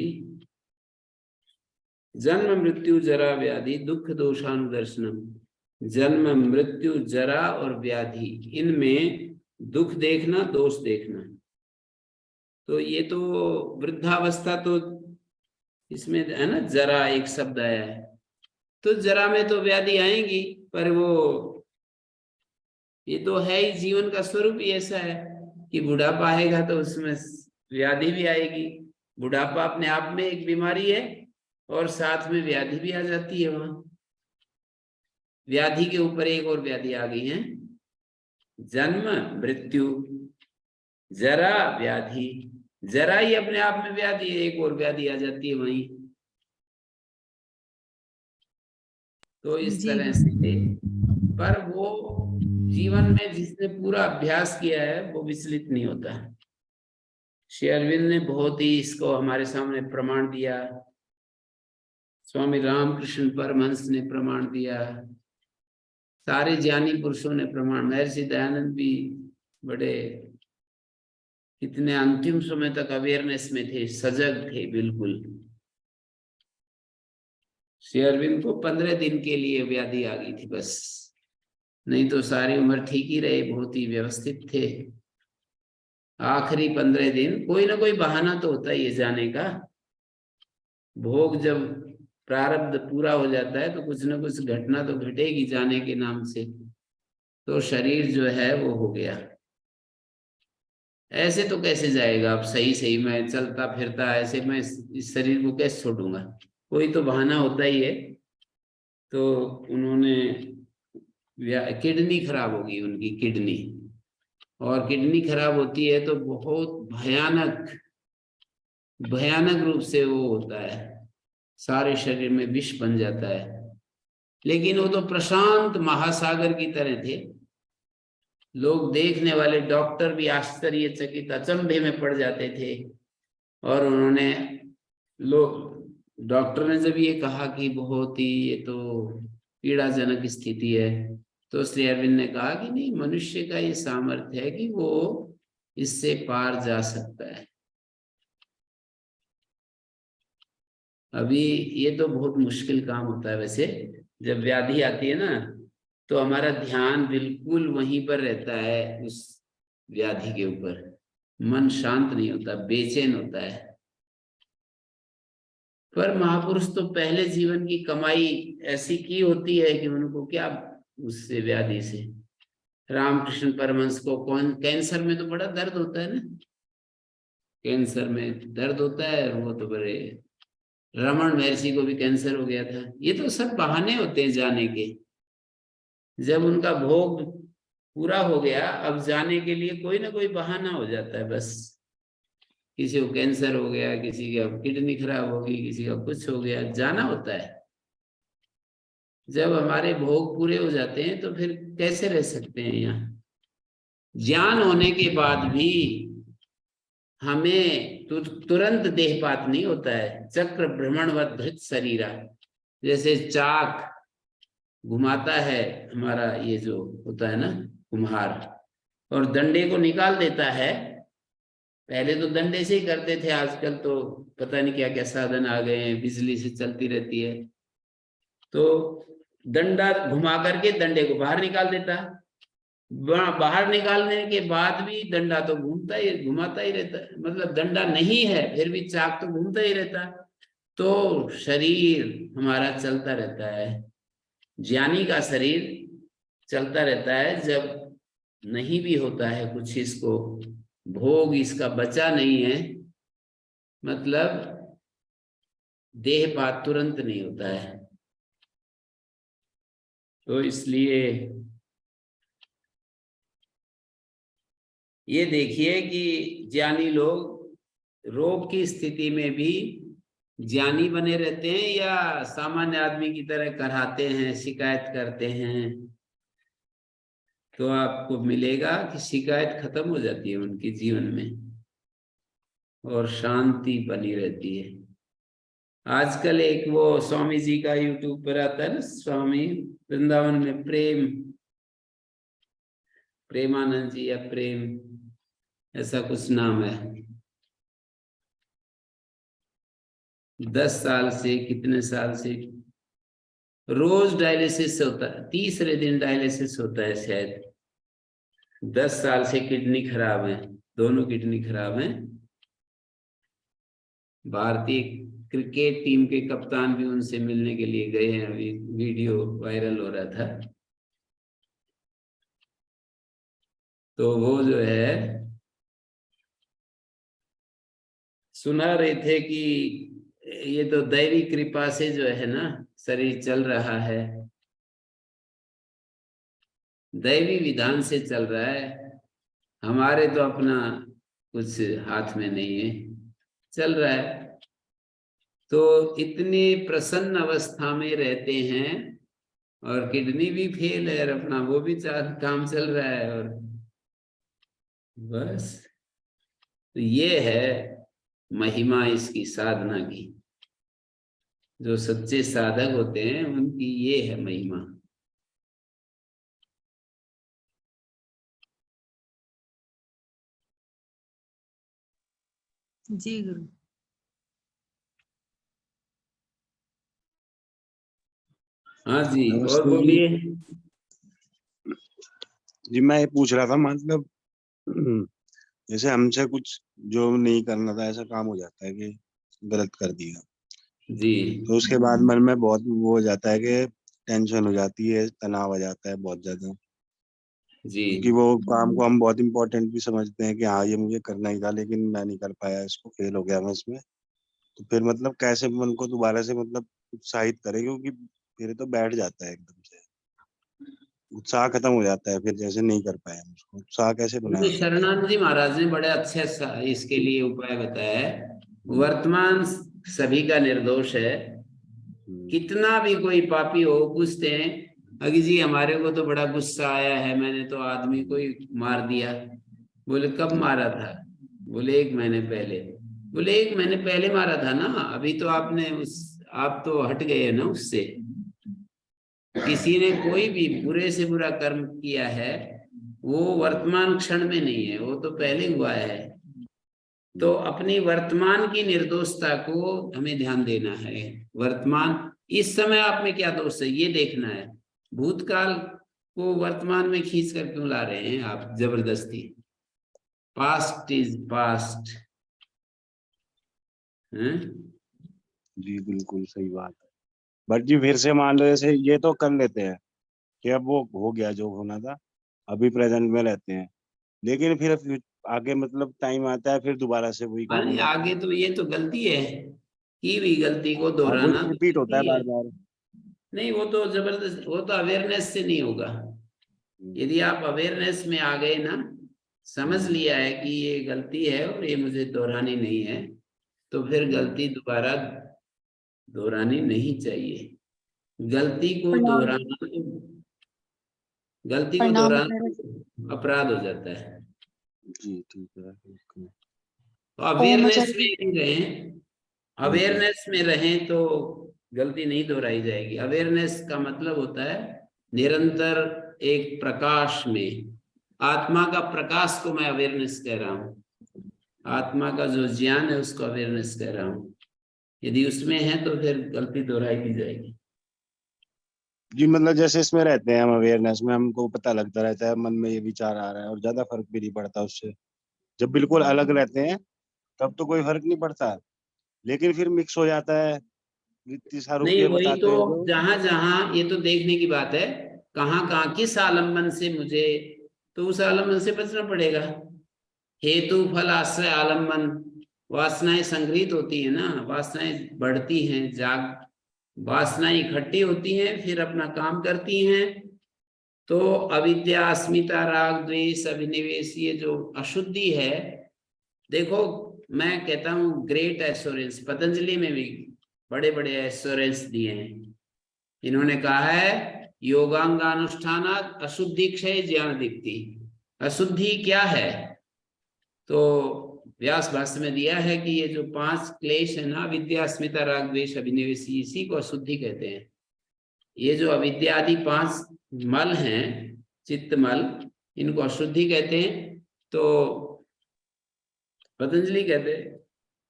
जन्म मृत्यु जरा व्याधि दुख दोषानुदर्शनम। जन्म मृत्यु जरा और व्याधि, इनमें दुख देखना, दोष देखना। तो ये तो वृद्धावस्था तो इसमें है ना, जरा एक शब्द आया है, तो जरा में तो व्याधि आएंगी, पर वो ये तो है ही, जीवन का स्वरूप ही ऐसा है कि बुढ़ापा आएगा तो उसमें व्याधि भी आएगी। बुढ़ापा अपने आप में एक बीमारी है और साथ में व्याधि भी आ जाती है। वहां व्याधि के ऊपर एक और व्याधि आ गई है, जन्म मृत्यु जरा व्याधि। जरा ही अपने आप में व्याधि है, एक और व्याधि आ जाती है वहीं। तो इस तरह से, पर वो जीवन में जिसने पूरा अभ्यास किया है वो विचलित नहीं होता। श्री अरविंद ने बहुत ही इसको हमारे सामने प्रमाण दिया, स्वामी रामकृष्ण परमहंस ने प्रमाण दिया, सारे ज्ञानी पुरुषों ने प्रमाण, महर्षि दयानंद भी बड़े कितने अंतिम समय तक अवेयरनेस में थे, सजग थे बिल्कुल। श्री अरविंद को 15 दिन के लिए व्याधि आ गई थी बस, नहीं तो सारी उम्र ठीक ही रहे, बहुत ही व्यवस्थित थे। आखिरी 15 दिन कोई ना कोई बहाना तो होता ही है जाने का। भोग जब प्रारब्ध पूरा हो जाता है तो कुछ ना कुछ घटना तो घटेगी जाने के नाम से, तो शरीर जो है वो हो गया। ऐसे तो कैसे जाएगा अब, सही सही मैं चलता फिरता, ऐसे मैं इस शरीर को कैसे छोड़ूंगा, कोई तो बहाना होता ही है। तो उन्होंने किडनी खराब होगी उनकी, किडनी, और किडनी खराब होती है तो बहुत भयानक भयानक रूप से वो होता है, सारे शरीर में विष बन जाता है। लेकिन वो तो प्रशांत महासागर की तरह थे, लोग, देखने वाले डॉक्टर भी आश्चर्यचकित, अचंभे में पड़ जाते थे। और उन्होंने डॉक्टर ने जब ये कहा कि बहुत ही ये तो पीड़ाजनक स्थिति है, तो श्री अरविंद ने कहा कि नहीं, मनुष्य का ये सामर्थ्य है कि वो इससे पार जा सकता है। अभी ये तो बहुत मुश्किल काम होता है वैसे, जब व्याधि आती है ना, तो हमारा ध्यान बिल्कुल वहीं पर रहता है, उस व्याधि के ऊपर। मन शांत नहीं होता, बेचैन होता है। पर महापुरुष तो पहले जीवन की कमाई ऐसी की होती है कि उनको क्या उससे, व्याधि से। रामकृष्ण परमहंस को कैंसर में तो बड़ा दर्द होता है ना, कैंसर में दर्द होता है। वो तो बड़े, रमन महर्षि को भी कैंसर हो गया था। ये तो सब बहाने होते हैं जाने के। जब उनका भोग पूरा हो गया, अब जाने के लिए कोई ना कोई बहाना हो जाता है बस। किसी को कैंसर हो गया, किसी की अब किडनी खराब होगी, किसी का कुछ हो गया, जाना होता है। जब हमारे भोग पूरे हो जाते हैं तो फिर कैसे रह सकते हैं यहाँ। ज्ञान होने के बाद भी हमें तुरंत देहपात नहीं होता है। चक्र भ्रमणवत धृत शरीरा, जैसे चाक घुमाता है हमारा ये जो होता है ना कुम्हार, और डंडे को निकाल देता है। पहले तो डंडे से ही करते थे, आजकल तो पता नहीं क्या क्या साधन आ गए हैं, बिजली से चलती रहती है। तो डंडा घुमा करके डंडे को बाहर निकाल देता है। बाहर निकालने के बाद भी डंडा तो घुमाता ही रहता है, मतलब डंडा नहीं है फिर भी चाक तो घूमता ही रहता है। तो शरीर हमारा चलता रहता है, ज्ञानी का शरीर चलता रहता है। जब नहीं भी होता है कुछ, इसको भोग इसका बचा नहीं है, मतलब देहपात तुरंत नहीं होता है। तो इसलिए ये देखिए कि ज्ञानी लोग रोग की स्थिति में भी ज्ञानी बने रहते हैं या सामान्य आदमी की तरह कराते हैं, शिकायत करते हैं। तो आपको मिलेगा कि शिकायत खत्म हो जाती है उनके जीवन में और शांति बनी रहती है। आजकल एक वो स्वामी जी का यूट्यूब पर आता है ना, स्वामी वृंदावन में प्रेमानंद जी या प्रेम, ऐसा कुछ नाम है। 10 साल से, कितने साल से रोज डायलिसिस होता है, तीसरे दिन डायलिसिस होता है शायद। 10 साल से किडनी खराब है, दोनों किडनी खराब है। भारतीय क्रिकेट टीम के कप्तान भी उनसे मिलने के लिए गए हैं, अभी वीडियो वायरल हो रहा था। तो वो जो है सुना रहे थे कि ये तो दैवी कृपा से जो है ना शरीर चल रहा है, दैवी विधान से चल रहा है। हमारे तो अपना कुछ हाथ में नहीं है, चल रहा है। तो इतनी प्रसन्न अवस्था में रहते हैं और किडनी भी फेल है और अपना वो भी काम चल रहा है, और बस। तो ये है महिमा इसकी साधना की। जो सच्चे साधक होते हैं उनकी ये है महिमा। जी गुरु। हाँ जी, और नमस्ते जी। बोलिए। जी मैं ये पूछ रहा था, मतलब जैसे हमसे कुछ जो नहीं करना था ऐसा काम हो जाता है कि गलत कर दिया, जी तो उसके बाद मन में बहुत वो हो जाता है कि टेंशन हो जाती है, तनाव आ जाता है बहुत ज्यादा, जी क्योंकि वो काम को हम बहुत इंपॉर्टेंट भी समझते हैं कि हाँ ये मुझे करना ही था लेकिन मैं नहीं कर पाया, इसको फेल हो गया मैं इसमें। तो फिर मतलब कैसे मन को दोबारा से मतलब उत्साहित करें, क्योंकि फिर तो बैठ जाता है एकदम से, उत्साह खत्म हो जाता है फिर, जैसे नहीं कर पाए हम उसको, उत्साह कैसे बनाया ये जा सकता शरणानंद जी महाराज ने बड़े अच्छे इसके लिए उपाय बताया है। वर्तमान सभी का निर्दोष है। है। कितना भी कोई पापी हो, पूछते हैं अगी जी हमारे को तो बड़ा गुस्सा आया है, मैंने तो आदमी को ही मार दिया। बोले कब मारा था? बोले 1 महीने पहले। बोले 1 महीने पहले मारा था ना, अभी तो आपने आप तो हट गए ना उससे। किसी ने कोई भी बुरे से बुरा कर्म किया है वो वर्तमान क्षण में नहीं है, वो तो पहले हुआ है। तो अपनी वर्तमान की निर्दोषता को हमें ध्यान देना है। वर्तमान इस समय आप में क्या दोष है ये देखना है। भूतकाल को वर्तमान में खींच कर क्यों ला रहे हैं आप जबरदस्ती? Past is past. जी बिल्कुल सही बात है। बट जी फिर से मान लो जैसे ये तो कर लेते हैं कि अब वो हो गया जो होना था, अभी प्रेजेंट में रहते हैं, लेकिन फिर आगे मतलब टाइम आता है फिर दोबारा से वही काम हो जाता है। आगे तो ये तो गलती है, की भी गलती को हाँ वही दोहराना तो रिपीट होता है गलती है। बार बार। नहीं वो तो जबरदस्त, वो तो अवेयरनेस से नहीं होगा। यदि आप अवेयरनेस में आ गए ना, समझ लिया है कि ये गलती है और ये मुझे दोहरानी नहीं है, तो फिर गलती दोबारा दोहरानी नहीं चाहिए। गलती को प्रणाम दोहराना गलती को प्रणाम दोहराना महाराज। अपराध हो जाता है। जी ठीक है ओके। तो ओम अवेयरनेस आचार्य में जी। ही रहें, ठीक है। अवेयरनेस में रहें तो गलती नहीं दोहराई जाएगी। अवेयरनेस का मतलब होता है निरंतर एक प्रकाश में, आत्मा का प्रकाश को मैं अवेयरनेस कह रहा हूँ। आत्मा का जो ज्ञान है उसको अवेयरनेस कह रहा हूँ। यदि उसमें है तो फिर गलती दोहराई की जाएगी। जी मतलब जैसे इसमें रहते हैं हम अवेयरनेस में, हमको पता लगता रहता है मन में ये विचार आ रहा है और ज्यादा फर्क भी नहीं पड़ता उससे। जब बिल्कुल अलग रहते हैं तब तो कोई फर्क नहीं पड़ता, लेकिन फिर मिक्स हो जाता है। इतनी सारों नहीं के वही तो, बताते हैं जो। जहां जहां ये तो देखने की बात है, कहाँ कहाँ किस आलम्बन से मुझे, तो उस आलम्बन से बचना पड़ेगा। हेतु फल आश्रय आलम्बन, वासनाएं संग्रहित होती है ना, वासनाएं बढ़ती हैं, वासनाएं इकट्ठी होती हैं फिर अपना काम करती हैं। तो अविद्या अस्मिता राग द्वेष अभिनिवेश, ये जो अशुद्धि है, देखो मैं कहता हूं ग्रेट एश्योरेंस पतंजलि में भी बड़े बड़े एश्योरेंस दिए हैं। इन्होंने कहा है योगांगानुष्ठान अशुद्धि क्षय ज्ञान दीप्ति। अशुद्धि क्या है? तो व्यास भाष्य में दिया है कि ये जो 5 क्लेश है ना, विद्या अस्मिता राग द्वेष अभिनिवेश, इसी को अशुद्धि कहते हैं। ये जो अविद्या आदि 5 मल हैं, चित्त मल, इनको अशुद्धि कहते हैं। तो पतंजलि कहते हैं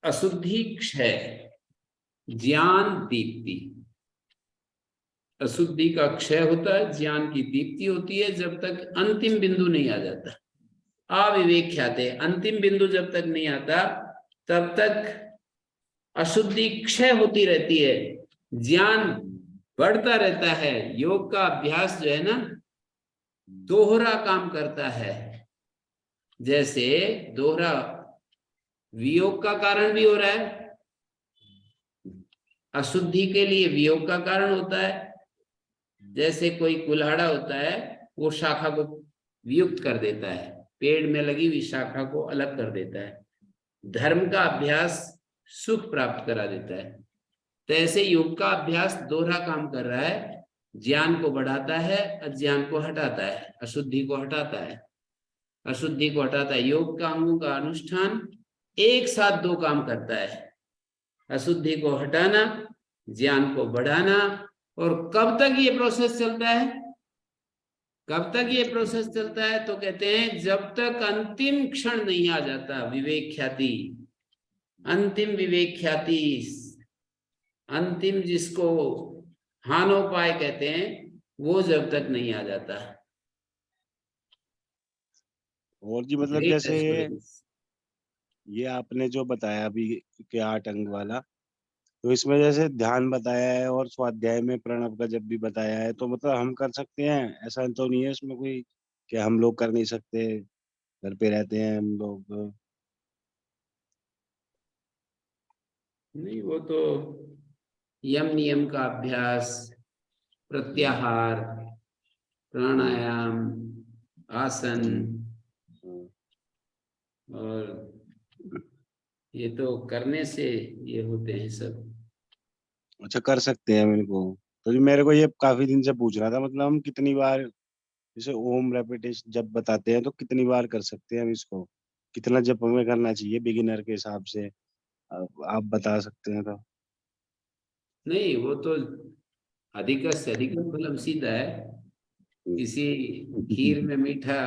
अशुद्धि क्षय ज्ञान दीप्ति। अशुद्धि का क्षय होता है, ज्ञान की दीप्ति होती है जब तक अंतिम बिंदु नहीं आ जाता। अविवेक ख्याते, अंतिम बिंदु जब तक नहीं आता तब तक अशुद्धि क्षय होती रहती है, ज्ञान बढ़ता रहता है। योग का अभ्यास जो है ना, दोहरा काम करता है। जैसे दोहरा वियोग का कारण भी हो रहा है, अशुद्धि के लिए वियोग का कारण होता है। जैसे कोई कुल्हाड़ा होता है, वो शाखा को वियुक्त कर देता है, पेड़ में लगी हुई शाखा को अलग कर देता है। धर्म का अभ्यास सुख प्राप्त करा देता है। तो ऐसे योग का अभ्यास दोहरा काम कर रहा है, ज्ञान को बढ़ाता है, अज्ञान को हटाता है, अशुद्धि को हटाता है, अशुद्धि को हटाता है। योग का अंगों का अनुष्ठान एक साथ 2 काम करता है, अशुद्धि को हटाना, ज्ञान को बढ़ाना। और कब तक ये प्रोसेस चलता है? कब तक ये प्रोसेस चलता है? तो कहते हैं जब तक अंतिम क्षण नहीं आ जाता, विवेक ख्याति, अंतिम विवेक ख्याति, अंतिम जिसको हानोपाय कहते हैं, वो जब तक नहीं आ जाता। और जी मतलब ग्रेट जैसे एश्योरेंस। ये आपने जो बताया अभी के 8 अंग वाला, तो इसमें जैसे ध्यान बताया है और स्वाध्याय में प्रणव का जब भी बताया है, तो मतलब हम कर सकते हैं, ऐसा तो नहीं है इसमें कोई कि हम लोग कर नहीं सकते, घर पे रहते हैं हम लोग। नहीं वो तो यम नियम का अभ्यास, प्रत्याहार, प्राणायाम, आसन, और ये तो करने से ये होते हैं सब। अच्छा कर सकते हैं हम इनको। तो जो मेरे को ये काफी दिन से पूछ रहा था, मतलब हम कितनी बार जैसे ओम रेपिटेशन जब बताते हैं तो कितनी बार कर सकते हैं हम इसको, कितना जप हमें करना चाहिए बिगिनर के हिसाब से, आप बता सकते हैं तो। नहीं, वो तो अधिक से अधिक फलम सीधा है। किसी खीर में मीठा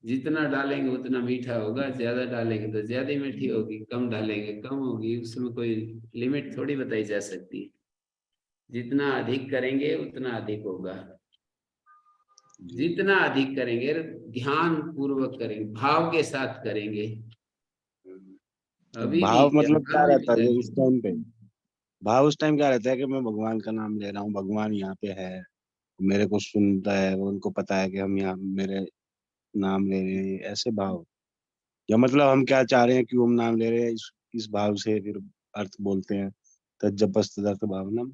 जितना डालेंगे उतना मीठा होगा, ज्यादा डालेंगे तो ज्यादा मीठी होगी, कम डालेंगे कम होगी, उसमें कोई लिमिट थोड़ी बताई जा सकती। जितना अधिक करेंगे उतना अधिक होगा। जितना अधिक करेंगे ध्यान पूर्वक करेंगे, भाव के साथ करेंगे। तो अभी भी भाव मतलब ध्यान क्या में रहता भी है लगे। उस टाइम पे? भाव उस टाइम क्या रहता है कि मैं भगवान का नाम ले रहा हूँ, भगवान यहाँ पे है, मेरे को सुनता है, वो उनको पता है कि हम यहाँ मेरे नाम ले रहे हैं, ऐसे भाव? या मतलब हम क्या चाह रहे हैं, क्यों हम नाम ले रहे हैं, इस भाव से फिर अर्थ बोलते हैं तज्जपस्तदर्थ भावनम।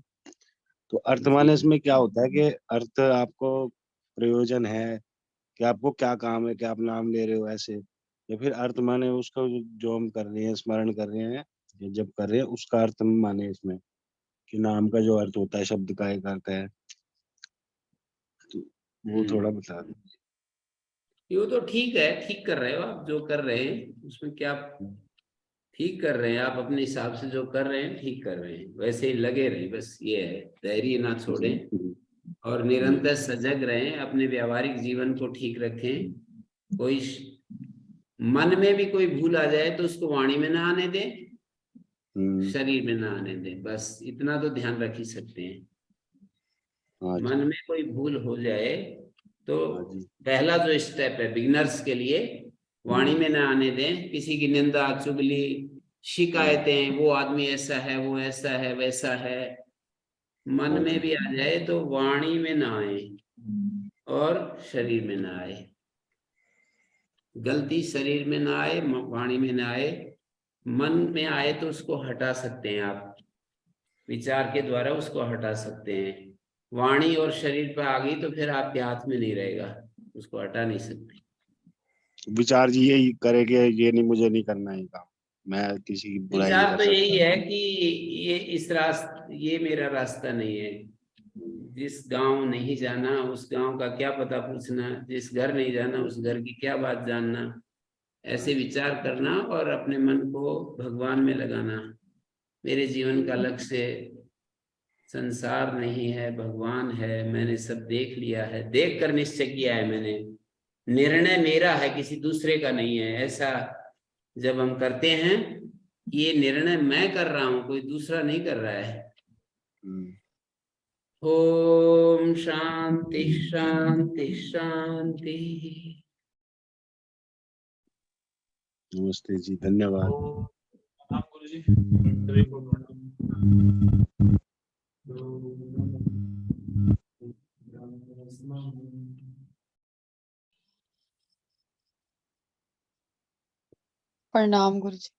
तो अर्थ जी माने इसमें क्या होता है कि अर्थ आपको प्रयोजन है कि आपको क्या काम है कि आप नाम ले रहे हो ऐसे, या फिर अर्थ माने उसका जो हम कर रहे हैं, स्मरण कर रहे हैं या जब कर रहे हैं उसका अर्थ माने इसमें, कि नाम का जो अर्थ होता है, शब्द का एक अर्थ है, तो वो थोड़ा बता दें। ये तो ठीक है, ठीक कर रहे हो आप, जो कर रहे हैं उसमें क्या ठीक कर रहे हैं आप, अपने हिसाब से जो कर रहे हैं ठीक कर रहे हैं, वैसे ही लगे रहें, बस ये है, धैर्य ना जी छोड़ें और जी निरंतर सजग रहें, अपने व्यावहारिक जीवन को ठीक रखें। कोई मन में भी कोई भूल आ जाए तो उसको वाणी में ना आने दें, हम्म, शरीर में ना आने दें, बस इतना तो ध्यान रख ही सकते हैं। हाँ मन जी में कोई भूल हो जाए तो हाँ जी। पहला जो स्टेप है बिगिनर्स के लिए, वाणी में ना आने दें। किसी की निंदा चुगली शिकायतें, वो आदमी ऐसा है, वो ऐसा है, वैसा है, मन हाँ में जी भी आ जाए तो वाणी में ना आए और शरीर में ना आए। गलती शरीर में ना आए, वाणी में ना आए, मन में आए तो उसको हटा सकते हैं आप, विचार के द्वारा उसको हटा सकते हैं। वाणी और शरीर पर आ गई तो फिर आपके हाथ में नहीं रहेगा, उसको हटा नहीं सकते। विचार जी यही करे कि ये नहीं, मुझे नहीं करना है काम, मैं किसी की बुराई नहीं विचार कर तो यही सकता। है कि ये इस रास्ते, ये मेरा रास्ता नहीं है, जिस गांव नहीं जाना उस गांव का क्या पता पूछना, जिस घर नहीं जाना उस घर की क्या बात जानना, हाँ ऐसे जी विचार करना और अपने मन को भगवान में लगाना। मेरे जीवन का लक्ष्य संसार नहीं है, भगवान है, मैंने सब देख लिया है, देख कर निश्चय किया है मैंने, निर्णय मेरा है किसी दूसरे का नहीं है। ऐसा जब हम करते हैं, ये निर्णय मैं कर रहा हूं, कोई दूसरा नहीं कर रहा है। हम्म, ओम शांति शांति शांति। नमस्ते जी, धन्यवाद। प्रणाम गुरुजी, सभी को प्रणाम। प्रणाम गुरुजी।